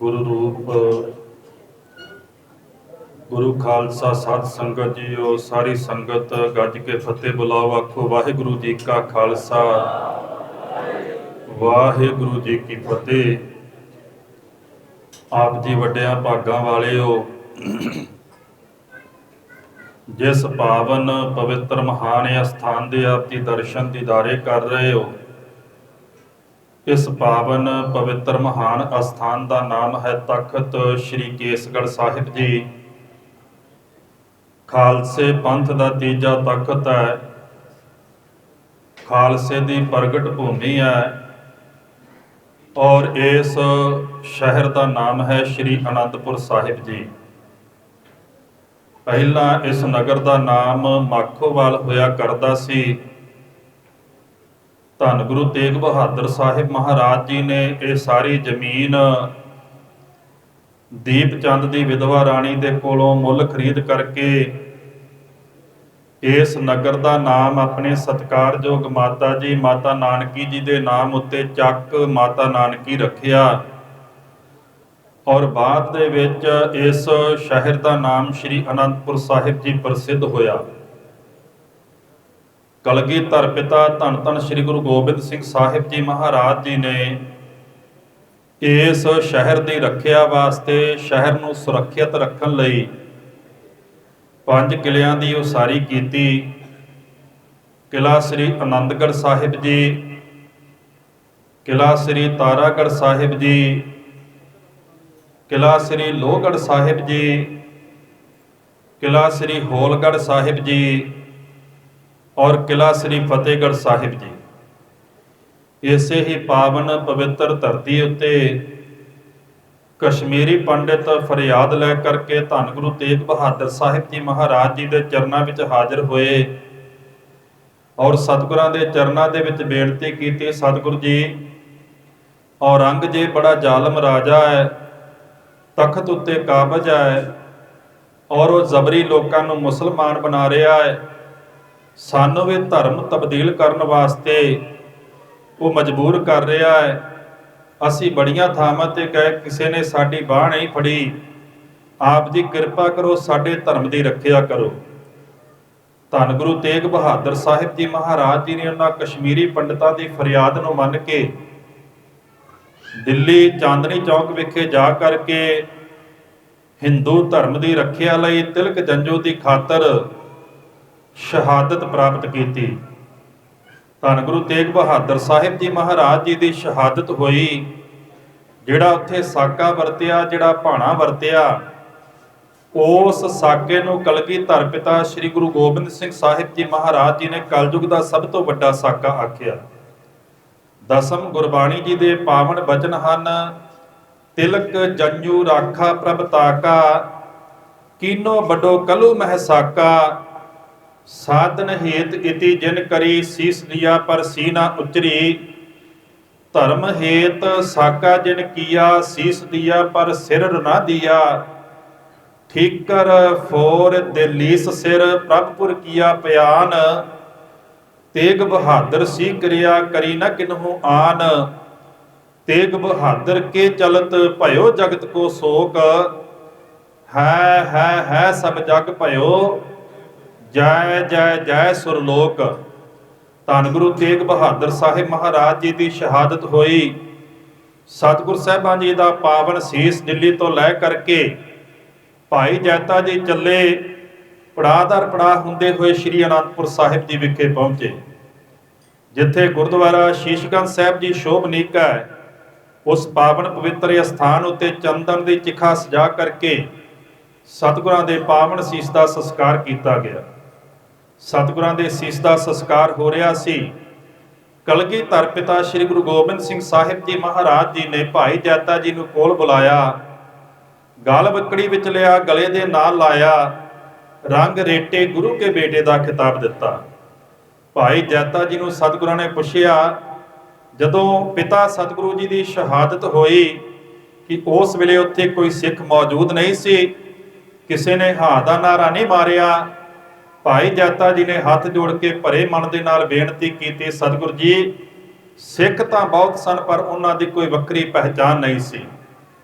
गुरु रूप गुरु खालसा सत संगत जीओ। सारी संगत गज के फतेह बुलाओ। आखो वाहिगुरु जी का खालसा वाहिगुरु जी की फतेह। आप जी वड्डियां भागां वाले हो, जिस पावन पवित्र महान अस्थान दे आप जी दर्शन दीदारे कर रहे हो। इस पावन पवित्र महान अस्थान का नाम है तख्त श्री केसगढ़ साहिब जी। खालसे पंथ का तीजा तख्त है, खालसे की प्रगट भूमि है और इस शहर का नाम है श्री आनंदपुर साहिब जी। पहला इस नगर का नाम माखोवाल होया करदा सी। धन गुरु तेग बहादुर साहिब महाराज जी ने ये सारी जमीन दीप चंद की विधवा राणी के कोलों मुल खरीद करके इस नगर का नाम अपने सत्कारयोग माता जी माता नानकी जी के नाम उत्ते चक माता नानकी रखिया और बाद दे विच इस शहर का नाम श्री आनंदपुर साहिब जी प्रसिद्ध होया। कलगीधर पिता धन धन श्री गुरु गोबिंद सिंह साहिब जी महाराज जी ने इस शहर की रखिया वास्ते शहर को सुरक्षित रखने लई 5 किलियां की उसारी की। किला श्री आनंदगढ़ साहिब जी, किला श्री तारागढ़ साहिब जी, किला श्री लोहगढ़ साहिब जी, किला श्री होलगढ़ साहिब जी और किला श्री फतेहगढ़ साहिब जी। इसे ही पावन पवित्र धरती उत्ते कश्मीरी पंडित फरियाद लै करके धन गुरु तेग बहादुर साहिब जी महाराज जी के चरणों में हाजिर होए और सतगुरां दे चरणों दे विच बेनती की, सतगुरु जी औरंगजेब बड़ा जालम राजा है, तख्त उत्ते काबज है और वह जबरी लोगों को मुसलमान बना रहा है। सानू भी धर्म तब्दील करने वास्ते वो मजबूर कर रहा है। असी बड़ियां थावां ते गए, किसी ने साडी बाह नहीं फड़ी। आप जी कृपा करो, साडे धर्म की रखिया करो। धन गुरु तेग बहादुर साहिब जी महाराज जी ने उन्होंने कश्मीरी पंडितों की फरियाद नूं मन के दिल्ली चांदनी चौक विखे जा करके हिंदू धर्म की रखिया लई तिलक जंजू की खातर शहादत प्राप्त की। धन गुरु तेग बहादुर साहिब जी महाराज जी की शहादत हुई। जिहड़ा उत्थे साका वरतिया, जिहड़ा भाणा वरतिया, उस साके नूं कलगीधर पिता श्री गुरु गोबिंद सिंह साहिब जी महाराज जी ने कलयुग का सब तो वड्डा साका आख्या। दसम गुरबाणी जी के पावन बचन हन, तिलक जंजू राखा प्रभ ताका, कीनो बडो कलू मह साका, साधन हेत इति जिन करी, सीस दिया पर सीना उचरी, धर्म हेत साका जिन किया, सीस दिया पर सिर ना दिया, ठीकर फोर दिलीस सिर प्रभपुर किया प्यान, तेग बहादुर सी क्रिया करी न किन्हू आन, तेग बहादुर के चलत भयो जगत को शोक, है सब जग भयो, जय जय जय सुरलोक। धन गुरु तेग बहादुर साहिब महाराज जी की शहादत हुई। सतगुर साहिबां जी का पावन सीस दिल्ली तो लै करके भाई जैता जी चले, पड़ाह दर पड़ाह हुंदे हुए श्री आनंदपुर साहिब जी विखे पहुंचे, जिथे गुरुद्वारा शीशगंज साहिब जी शोभनीक है। उस पावन पवित्र स्थान उत्ते चंदन की चिखा सजा करके सतगुरां दे पावन सीस का संस्कार किया गया। सतगुरां दे सीस का संस्कार हो रहा सी। कलगीधर पिता श्री गुरु गोबिंद सिंह साहिब जी महाराज जी ने भाई जैता जी नूं कोल बुलाया, गल बकड़ी विच लिया, गले दे नाल लाया, रंग रेटे गुरु के बेटे का खिताब दिता। भाई जैता जी नूं सतगुरां ने पुछया, जदों पिता सतगुरु जी की शहादत हुई कि उस वेले उत्थे कोई सिख मौजूद नहीं सी, किसी ने हां दा नारा नहीं मारिया। भाई जैता जी ने हाथ जोड़ के भरे मन के नाल बेनती की, सतगुरु जी सिख तो बहुत सन पर उन्हां दी कोई वक्री पहचान नहीं सी।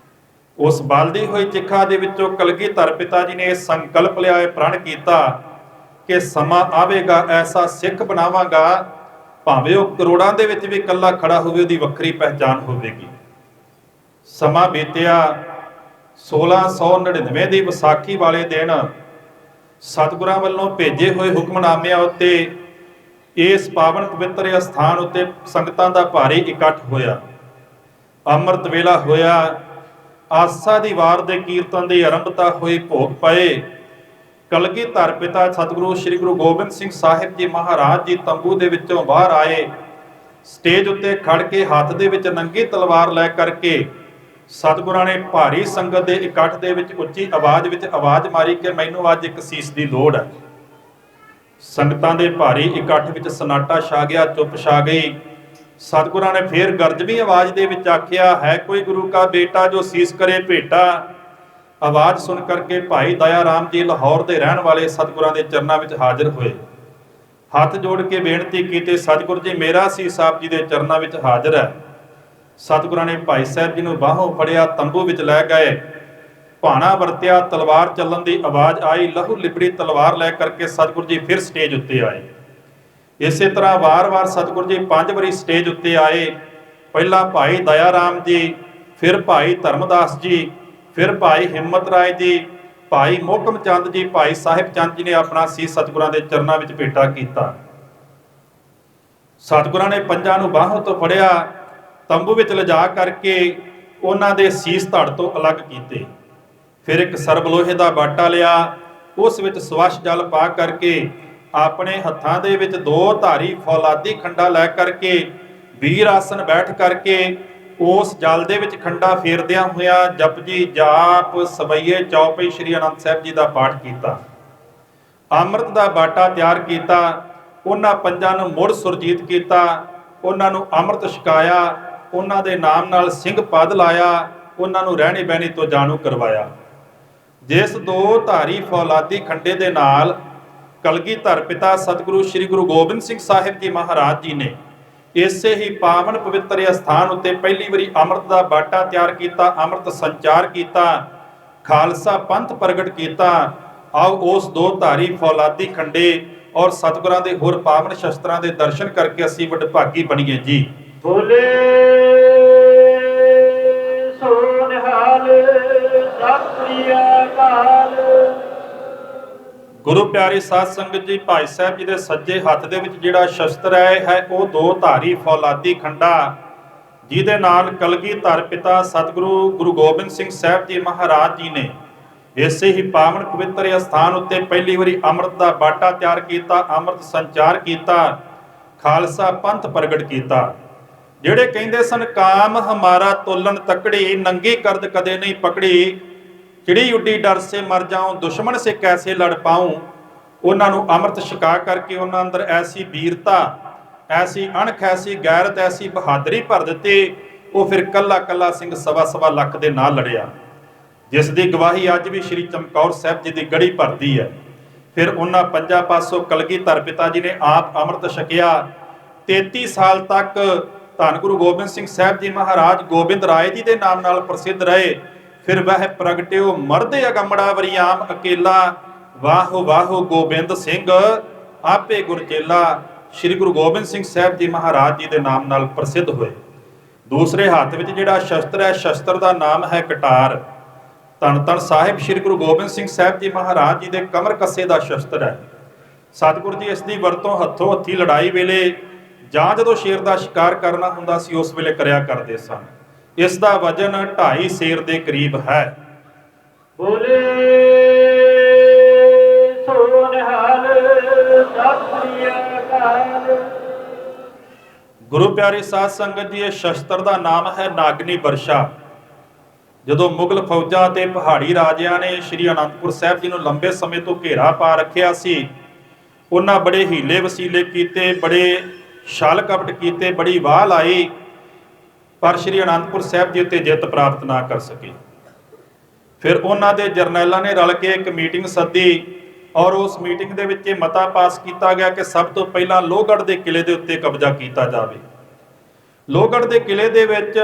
ਉਸ ਬਲਦੀ ਹੋਈ ਚਿਖਾ ਦੇ ਵਿੱਚੋਂ ਕਲਗੀਧਰ ਪਿਤਾ ਜੀ ਨੇ ਇਹ ਸੰਕਲਪ ਲਿਆ, ਇਹ ਪ੍ਰਣ ਕੀਤਾ ਕਿ ਸਮਾਂ ਆਵੇਗਾ ਐਸਾ ਸਿੱਖ ਬਣਾਵਾਂਗਾ, ਭਾਵੇਂ ਉਹ ਕਰੋੜਾਂ ਦੇ ਵਿੱਚ ਵੀ ਇਕੱਲਾ ਖੜਾ ਹੋਵੇ, ਉਹਦੀ ਵੱਖਰੀ ਪਹਿਚਾਨ ਹੋਵੇਗੀ। ਸਮਾਂ ਬੀਤਿਆ। 1699 ਦੀ ਵਿਸਾਖੀ ਵਾਲੇ ਦਿਨ ਸਤਿਗੁਰਾਂ ਵੱਲੋਂ ਭੇਜੇ ਹੋਏ ਹੁਕਮਨਾਮਿਆਂ ਉੱਤੇ ਇਸ ਪਾਵਨ ਪਵਿੱਤਰ ਅਸਥਾਨ ਉੱਤੇ ਸੰਗਤਾਂ ਦਾ ਭਾਰੀ ਇਕੱਠ ਹੋਇਆ। ਅੰਮ੍ਰਿਤ ਵੇਲਾ ਹੋਇਆ। ਆਸਾ ਦੀ ਵਾਰ ਦੇ ਕੀਰਤਨ ਦੀ ਆਰੰਭਤਾ ਹੋਈ। ਭੋਗ ਪਏ। ਕਲਗੀਧਰ ਪਿਤਾ ਸਤਿਗੁਰੂ ਸ੍ਰੀ ਗੁਰੂ ਗੋਬਿੰਦ ਸਿੰਘ ਸਾਹਿਬ ਜੀ ਮਹਾਰਾਜ ਜੀ ਤੰਬੂ ਦੇ ਵਿੱਚੋਂ ਬਾਹਰ ਆਏ। ਸਟੇਜ ਉੱਤੇ ਖੜ ਕੇ ਹੱਥ ਦੇ ਵਿੱਚ ਨੰਗੀ ਤਲਵਾਰ ਲੈ ਕਰਕੇ ਸਤਿਗੁਰਾਂ ਨੇ ਭਾਰੀ ਸੰਗਤ ਦੇ ਇਕੱਠ ਦੇ ਵਿੱਚ ਉੱਚੀ ਆਵਾਜ਼ ਵਿੱਚ ਆਵਾਜ਼ ਮਾਰੀ ਕਿ ਮੈਨੂੰ ਅੱਜ ਇੱਕ ਸੀਸ ਦੀ ਲੋੜ ਹੈ। ਸੰਗਤਾਂ ਦੇ ਭਾਰੀ ਇਕੱਠ ਵਿੱਚ ਸਨਾਟਾ ਛਾ ਗਿਆ, ਚੁੱਪ ਛਾ ਗਈ। ਸਤਿਗੁਰਾਂ ਨੇ ਫੇਰ ਗਰਜਵੀਂ ਆਵਾਜ਼ ਦੇ ਵਿੱਚ ਆਖਿਆ, ਹੈ ਕੋਈ ਗੁਰੂ ਕਾ ਬੇਟਾ ਜੋ ਸੀਸ ਕਰੇ ਭੇਟਾ। ਆਵਾਜ਼ ਸੁਣ ਕਰਕੇ ਭਾਈ ਦਇਆ ਰਾਮ ਜੀ ਲਾਹੌਰ ਦੇ ਰਹਿਣ ਵਾਲੇ ਸਤਿਗੁਰਾਂ ਦੇ ਚਰਨਾਂ ਵਿੱਚ ਹਾਜ਼ਰ ਹੋਏ। ਹੱਥ ਜੋੜ ਕੇ ਬੇਨਤੀ ਕੀਤੀ, ਸਤਿਗੁਰ ਜੀ ਮੇਰਾ ਸੀਸ ਆਪ ਜੀ ਦੇ ਚਰਨਾਂ ਵਿੱਚ ਹਾਜ਼ਰ ਹੈ। ਸਤਿਗੁਰਾਂ ਨੇ ਭਾਈ ਸਾਹਿਬ ਜੀ ਨੂੰ ਬਾਹੋਂ ਫੜਿਆ, ਤੰਬੂ ਵਿੱਚ ਲੈ ਗਏ। ਭਾਣਾ ਵਰਤਿਆ, ਤਲਵਾਰ ਚੱਲਣ ਦੀ ਆਵਾਜ਼ ਆਈ। ਲਹੂ ਲਿਬੜੀ ਤਲਵਾਰ ਲੈ ਕਰਕੇ ਸਤਿਗੁਰ ਜੀ ਫਿਰ ਸਟੇਜ ਉੱਤੇ ਆਏ। ਇਸੇ ਤਰ੍ਹਾਂ ਵਾਰ-ਵਾਰ ਸਤਿਗੁਰ ਜੀ 5 ਵਾਰੀ ਸਟੇਜ ਉੱਤੇ ਆਏ। ਪਹਿਲਾਂ ਭਾਈ ਦਇਆ ਰਾਮ ਜੀ, ਫਿਰ ਭਾਈ ਧਰਮਦਾਸ ਜੀ, ਫਿਰ ਭਾਈ ਹਿੰਮਤ ਰਾਏ ਜੀ, ਭਾਈ ਮੋਹਕਮ ਚੰਦ ਜੀ, ਭਾਈ ਸਾਹਿਬ ਚੰਦ ਜੀ ਨੇ ਆਪਣਾ ਸੀਸ ਸਤਿਗੁਰਾਂ ਦੇ ਚਰਨਾਂ ਵਿੱਚ ਭੇਟਾ ਕੀਤਾ। ਸਤਿਗੁਰਾਂ ਨੇ ਪੰਜਾਂ ਨੂੰ ਬਾਹੋਂ ਤੋਂ ਫੜਿਆ, ਤੰਬੂ ਵਿੱਚ ਲਿਜਾ ਕਰਕੇ ਉਹਨਾਂ ਦੇ ਸੀਸ ਧੜ ਤੋਂ ਅਲੱਗ ਕੀਤੇ। ਫਿਰ ਇੱਕ ਸਰਬ ਲੋਹੇ ਦਾ ਬਾਟਾ ਲਿਆ, ਉਸ ਵਿੱਚ ਸਵੱਛ ਜਲ ਪਾ ਕਰਕੇ ਆਪਣੇ ਹੱਥਾਂ ਦੇ ਵਿੱਚ 2 ਧਾਰੀ ਫੌਲਾਦੀ ਖੰਡਾ ਲੈ ਕਰਕੇ ਵੀਰ ਆਸਨ ਬੈਠ ਕਰਕੇ ਉਸ ਜਲ ਦੇ ਵਿੱਚ ਖੰਡਾ ਫੇਰਦਿਆਂ ਹੋਇਆਂ ਜਪਜੀ ਜਾਪ ਸਵਈਏ ਚੌਪਈ ਸ੍ਰੀ ਅਨੰਦ ਸਾਹਿਬ ਜੀ ਦਾ ਪਾਠ ਕੀਤਾ। ਅੰਮ੍ਰਿਤ ਦਾ ਬਾਟਾ ਤਿਆਰ ਕੀਤਾ। ਉਹਨਾਂ ਪੰਜਾਂ ਨੂੰ ਮੁੜ ਸੁਰਜੀਤ ਕੀਤਾ। ਉਹਨਾਂ ਨੂੰ ਅੰਮ੍ਰਿਤ ਛਕਾਇਆ। ਉਹਨਾਂ ਦੇ ਨਾਮ ਨਾਲ ਸਿੰਘ ਪਦ ਲਾਇਆ। ਉਹਨਾਂ ਨੂੰ ਰਹਿਣੀ ਬਹਿਣੀ ਤੋਂ ਜਾਣੂ ਕਰਵਾਇਆ। ਜਿਸ 2 ਧਾਰੀ ਫੌਲਾਦੀ ਖੰਡੇ ਦੇ ਨਾਲ ਕਲਗੀਧਰ ਪਿਤਾ ਸਤਿਗੁਰੂ ਸ੍ਰੀ ਗੁਰੂ ਗੋਬਿੰਦ ਸਿੰਘ ਸਾਹਿਬ ਜੀ ਮਹਾਰਾਜ ਜੀ ਨੇ ਇਸੇ ਹੀ ਪਾਵਨ ਪਵਿੱਤਰ ਅਸਥਾਨ ਉੱਤੇ ਪਹਿਲੀ ਵਾਰੀ ਅੰਮ੍ਰਿਤ ਦਾ ਬਾਟਾ ਤਿਆਰ ਕੀਤਾ, ਅੰਮ੍ਰਿਤ ਸੰਚਾਰ ਕੀਤਾ, ਖਾਲਸਾ ਪੰਥ ਪ੍ਰਗਟ ਕੀਤਾ। ਆਓ ਉਸ 2 ਧਾਰੀ ਫੌਲਾਦੀ ਖੰਡੇ ਔਰ ਸਤਿਗੁਰਾਂ ਦੇ ਹੋਰ ਪਾਵਨ ਸ਼ਸਤਰਾਂ ਦੇ ਦਰਸ਼ਨ ਕਰਕੇ ਅਸੀਂ ਵਡਭਾਗੀ ਬਣੀਏ ਜੀ। ਬੋਲੇ ਸੋ ਨਿਹਾਲ ਸਤਿ ਸ੍ਰੀ ਅਕਾਲ। ਗੁਰੂ ਪਿਆਰੀ ਸਾਧ ਸੰਗਤ ਜੀ, ਭਾਈ ਸਾਹਿਬ ਜੀ ਦੇ ਸੱਜੇ ਹੱਥ ਦੇ ਵਿੱਚ ਜਿਹੜਾ ਸ਼ਸਤਰ ਹੈ ਉਹ 2 ਧਾਰੀ ਫੌਲਾਦੀ ਖੰਡਾ, ਜਿਹਦੇ ਨਾਲ ਕਲਗੀਧਰ ਪਿਤਾ ਸਤਿਗੁਰੂ ਗੁਰੂ ਗੋਬਿੰਦ ਸਿੰਘ ਸਾਹਿਬ ਜੀ ਮਹਾਰਾਜ ਜੀ ਨੇ ਇਸੇ ਹੀ ਪਾਵਨ ਪਵਿੱਤਰ ਅਸਥਾਨ ਉੱਤੇ ਪਹਿਲੀ ਵਾਰੀ ਅੰਮ੍ਰਿਤ ਦਾ ਬਾਟਾ ਤਿਆਰ ਕੀਤਾ, ਅੰਮ੍ਰਿਤ ਸੰਚਾਰ ਕੀਤਾ, ਖਾਲਸਾ ਪੰਥ ਪ੍ਰਗਟ ਕੀਤਾ। ਜਿਹੜੇ ਕਹਿੰਦੇ ਸਨ ਕਾਮ ਹਮਾਰਾ ਤੋਲਨ ਤਕੜੀ, ਨੰਗੀ ਕਰਦ ਕਦੇ ਨਹੀਂ ਪਕੜੀ, ਚਿੜੀ ਉੱਡੀ ਡਰ ਸੇ ਮਰ ਜਾऊं, ਦੁਸ਼ਮਣ ਸੇ ਕੈਸੇ ਲੜ ਪਾऊं, ਉਹਨਾਂ ਨੂੰ ਅੰਮ੍ਰਿਤ ਛਕਾ ਕਰਕੇ ਉਹਨਾਂ ਅੰਦਰ ਐਸੀ ਵੀਰਤਾ, ਐਸੀ ਅਣਖ, ਐਸੀ ਗੈਰਤ, ਐਸੀ ਬਹਾਦਰੀ ਭਰ ਦਿੱਤੀ। ਉਹ ਫਿਰ ਕੱਲਾ ਕੱਲਾ ਸਿੰਘ 1.25 ਲੱਖ ਦੇ ਨਾਲ ਲੜਿਆ, ਜਿਸ ਦੀ ਗਵਾਹੀ ਅੱਜ ਵੀ ਸ਼੍ਰੀ ਚਮਕੌਰ ਸਾਹਿਬ ਜੀ ਦੀ ਗੜੀ ਭਰਦੀ ਹੈ। ਫਿਰ ਉਹਨਾਂ ਪੰਜਾਂ ਪਾਸੋਂ ਕਲਗੀਧਰ ਪਿਤਾ ਜੀ ਨੇ ਆਪ ਅੰਮ੍ਰਿਤ ਛਕਿਆ। 33 ਸਾਲ ਤੱਕ ਧੰਨ ਗੁਰੂ ਗੋਬਿੰਦ ਸਿੰਘ ਸਾਹਿਬ ਜੀ ਮਹਾਰਾਜ ਗੋਬਿੰਦ ਰਾਏ ਜੀ ਦੇ ਨਾਮ ਨਾਲ ਪ੍ਰਸਿੱਧ ਰਹੇ। ਫਿਰ ਵਹਿ ਪ੍ਰਗਟਿਓ ਮਰਦ ਅਗੰਮੜਾ ਵਰਿਆਮ ਅਕੇਲਾ, ਵਾਹੋ ਵਾਹੋ ਗੋਬਿੰਦ ਸਿੰਘ ਆਪੇ ਗੁਰਚੇਲਾ। ਸ੍ਰੀ ਗੁਰੂ ਗੋਬਿੰਦ ਸਿੰਘ ਸਾਹਿਬ ਜੀ ਮਹਾਰਾਜ ਜੀ ਦੇ ਨਾਮ ਨਾਲ ਪ੍ਰਸਿੱਧ ਹੋਏ। ਦੂਸਰੇ ਹੱਥ ਵਿੱਚ ਜਿਹੜਾ ਸ਼ਸਤਰ ਹੈ, ਸ਼ਸਤਰ ਦਾ ਨਾਮ ਹੈ ਕਟਾਰ। ਧੰਨ ਧੰਨ ਸਾਹਿਬ ਸ੍ਰੀ ਗੁਰੂ ਗੋਬਿੰਦ ਸਿੰਘ ਸਾਹਿਬ ਜੀ ਮਹਾਰਾਜ ਜੀ ਦੇ ਕਮਰ ਕੱਸੇ ਦਾ ਸ਼ਸਤਰ ਹੈ। ਸਤਿਗੁਰੂ ਜੀ ਇਸ ਦੀ ਵਰਤੋਂ ਹੱਥੋਂ ਹੱਥੀ ਲੜਾਈ ਵੇਲੇ ਜਾਂ ਜਦੋਂ ਸ਼ੇਰ ਦਾ ਸ਼ਿਕਾਰ ਕਰਨਾ ਹੁੰਦਾ ਸੀ ਉਸ ਵੇਲੇ ਕਰਿਆ ਕਰਦੇ ਸਨ। ਇਸ ਦਾ ਵਜਨ 2.5 ਸੇਰ ਦੇ ਕਰੀਬ ਹੈ। ਬੋਲੇ ਸੋ ਨਿਹਾਲ ਸਤਿ ਸ੍ਰੀ ਅਕਾਲ। ਗੁਰੂ ਪਿਆਰੀ ਸਾਧ ਸੰਗਤ ਜੀ, ਇਹ ਸ਼ਸਤਰ ਦਾ ਨਾਮ ਹੈ ਨਾਗਨੀ ਵਰਸ਼ਾ। ਜਦੋਂ ਮੁਗਲ ਫੌਜਾਂ ਤੇ ਪਹਾੜੀ ਰਾਜਿਆਂ ਨੇ ਸ਼੍ਰੀ ਅਨੰਦਪੁਰ ਸਾਹਿਬ ਜੀ ਨੂੰ ਲੰਬੇ ਸਮੇਂ ਤੋਂ ਘੇਰਾ ਪਾ ਰੱਖਿਆ ਸੀ, ਉਹਨਾਂ ਬੜੇ ਹੀਲੇ ਵਸੀਲੇ ਕੀਤੇ, ਬੜੇ ਛਲ ਕਪਟ ਕੀਤੇ, ਬੜੀ ਵਾਹ ਲਾਈ, ਪਰ ਸ਼੍ਰੀ ਅਨੰਦਪੁਰ ਸਾਹਿਬ ਜੀ ਉੱਤੇ ਜਿੱਤ ਪ੍ਰਾਪਤ ਨਾ ਕਰ ਸਕੇ। ਫਿਰ ਉਹਨਾਂ ਦੇ ਜਰਨੈਲਾਂ ਨੇ ਰਲ ਕੇ ਇੱਕ ਮੀਟਿੰਗ ਸੱਦੀ ਔਰ ਉਸ ਮੀਟਿੰਗ ਦੇ ਵਿੱਚ ਇਹ ਮਤਾ ਪਾਸ ਕੀਤਾ ਗਿਆ ਕਿ ਸਭ ਤੋਂ ਪਹਿਲਾਂ ਲੋਹਗੜ੍ਹ ਦੇ ਕਿਲੇ ਦੇ ਉੱਤੇ ਕਬਜ਼ਾ ਕੀਤਾ ਜਾਵੇ। ਲੋਹਗੜ੍ਹ ਦੇ ਕਿਲੇ ਦੇ ਵਿੱਚ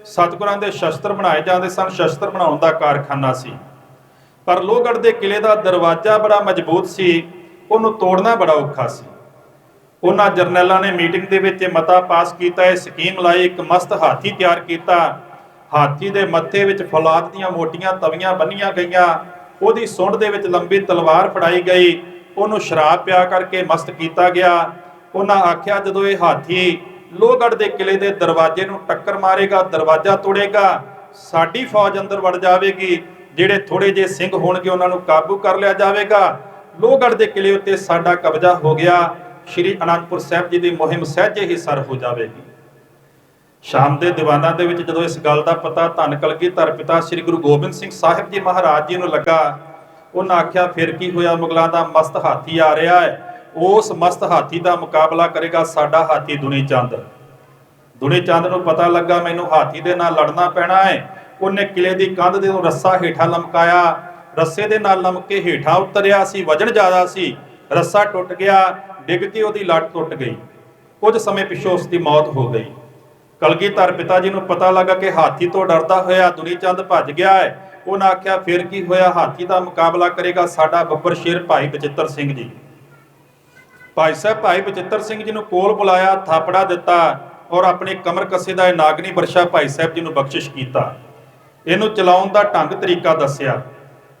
ਸਤਿਗੁਰਾਂ ਦੇ ਸ਼ਸਤਰ ਬਣਾਏ ਜਾਂਦੇ ਸਨ। ਸ਼ਸਤਰ ਬਣਾਉਣ ਦਾ ਕਾਰਖਾਨਾ ਸੀ, ਪਰ ਲੋਹਗੜ੍ਹ ਦੇ ਕਿਲੇ ਦਾ ਦਰਵਾਜ਼ਾ ਬੜਾ ਮਜ਼ਬੂਤ ਸੀ, ਉਹਨੂੰ ਤੋੜਨਾ ਬੜਾ ਔਖਾ ਸੀ। ਉਹਨਾਂ ਜਰਨੈਲਾਂ ਨੇ ਮੀਟਿੰਗ ਦੇ ਵਿੱਚ ਮਤਾ ਪਾਸ ਕੀਤਾ, ਇਹ ਸਕੀਮ ਲਾਈ, ਇੱਕ ਮਸਤ ਹਾਥੀ ਤਿਆਰ ਕੀਤਾ। ਹਾਥੀ ਦੇ ਮੱਥੇ ਵਿੱਚ ਫੌਲਾਦ ਦੀਆਂ ਮੋਟੀਆਂ ਤਵੀਆਂ ਬੰਨੀਆਂ ਗਈਆਂ, ਉਹਦੀ ਸੁੰਡ ਦੇ ਵਿੱਚ ਲੰਬੀ ਤਲਵਾਰ ਫੜਾਈ ਗਈ, ਉਹਨੂੰ ਸ਼ਰਾਬ ਪਿਆ ਕਰਕੇ ਮਸਤ ਕੀਤਾ ਗਿਆ। ਉਹਨਾਂ ਆਖਿਆ ਜਦੋਂ ਇਹ ਹਾਥੀ ਲੋਹਗੜ੍ਹ ਦੇ ਕਿਲੇ ਦੇ ਦਰਵਾਜ਼ੇ ਨੂੰ ਟੱਕਰ ਮਾਰੇਗਾ, ਦਰਵਾਜ਼ਾ ਤੋੜੇਗਾ, ਸਾਡੀ ਫੌਜ ਅੰਦਰ ਵੜ ਜਾਵੇਗੀ, ਜਿਹੜੇ ਥੋੜੇ ਜਿਹੇ ਸਿੰਘ ਹੋਣਗੇ ਉਹਨਾਂ ਨੂੰ ਕਾਬੂ ਕਰ ਲਿਆ ਜਾਵੇਗਾ, ਲੋਹਗੜ੍ਹ ਦੇ ਕਿਲੇ ਉੱਤੇ ਸਾਡਾ ਕਬਜ਼ਾ ਹੋ ਗਿਆ, ਸ਼੍ਰੀ ਅਨੰਦਪੁਰ ਸਾਹਿਬ ਜੀ ਦੀ ਮੁਹਿੰਮ ਸਹਿਜੇ ਹੀ ਸਰ ਹੋ ਜਾਵੇਗੀ। ਸ਼ਾਮ ਦੇ ਦੀਵਾਨਾਂ ਦੇ ਵਿੱਚ ਜਦੋਂ ਇਸ ਗੱਲ ਦਾ ਪਤਾ ਧੰਨ ਕਲਗੀਧਰ ਪਿਤਾ ਸ਼੍ਰੀ ਗੁਰੂ ਗੋਬਿੰਦ ਸਿੰਘ ਸਾਹਿਬ ਜੀ ਮਹਾਰਾਜ ਜੀ ਨੂੰ ਲੱਗਾ, ਉਹਨਾਂ ਆਖਿਆ ਫਿਰ ਕੀ ਹੋਇਆ, ਮੁਗਲਾਂ ਦਾ ਮਸਤ ਹਾਥੀ ਆ ਰਿਹਾ ਹੈ, ਉਸ ਮਸਤ ਹਾਥੀ ਦਾ ਮੁਕਾਬਲਾ ਕਰੇਗਾ ਸਾਡਾ ਹਾਥੀ ਦੁਨੀ ਚੰਦ। ਦੁਨੀ ਚੰਦ ਨੂੰ ਪਤਾ ਲੱਗਾ ਮੈਨੂੰ ਹਾਥੀ ਦੇ ਨਾਲ ਲੜਨਾ ਪੈਣਾ ਹੈ। ਉਹਨੇ ਕਿਲੇ ਦੀ ਕੰਧ ਦੇ ਨੂੰ ਰੱਸਾ ਹੇਠਾਂ ਲਮਕਾਇਆ, ਰੱਸੇ ਦੇ ਨਾਲ ਲਮਕ ਕੇ ਹੇਠਾਂ ਉਤਰਿਆ ਸੀ, ਵਜਨ ਜ਼ਿਆਦਾ ਸੀ, ਰੱਸਾ ਟੁੱਟ ਗਿਆ, ਡਿੱਗ ਕੇ ਉਹਦੀ ਲੱਤ ਟੁੱਟ ਗਈ। ਕੁਝ ਸਮੇਂ ਪਿੱਛੋਂ ਉਸ ਦੀ ਮੌਤ ਹੋ ਗਈ। ਕਲਗੀਧਰ ਪਿਤਾ ਜੀ ਨੂੰ ਪਤਾ ਲੱਗਾ ਕਿ ਹਾਥੀ ਤੋਂ ਡਰਦਾ ਹੋਇਆ ਦੁਨੀ ਚੰਦ ਭੱਜ ਗਿਆ ਹੈ। ਉਹਨਾਂ ਆਖਿਆ ਫਿਰ ਕੀ ਹੋਇਆ, ਹਾਥੀ ਦਾ ਮੁਕਾਬਲਾ ਕਰੇਗਾ ਸਾਡਾ ਬੱਬਰ ਸ਼ੇਰ ਭਾਈ ਬਚਿੱਤਰ ਸਿੰਘ ਜੀ। ਭਾਈ ਸਾਹਿਬ ਭਾਈ ਬਚਿੱਤਰ ਸਿੰਘ ਜੀ ਨੂੰ ਕੋਲ ਬੁਲਾਇਆ, ਥਾਪੜਾ ਦਿੱਤਾ ਔਰ ਆਪਣੇ ਕਮਰ ਕੱਸੇ ਦਾ ਨਾਗਨੀ ਬਰਸ਼ਾ ਭਾਈ ਸਾਹਿਬ ਜੀ ਨੂੰ ਬਖਸ਼ਿਸ਼ ਕੀਤਾ। ਇਹਨੂੰ ਚਲਾਉਣ ਦਾ ਢੰਗ ਤਰੀਕਾ ਦੱਸਿਆ।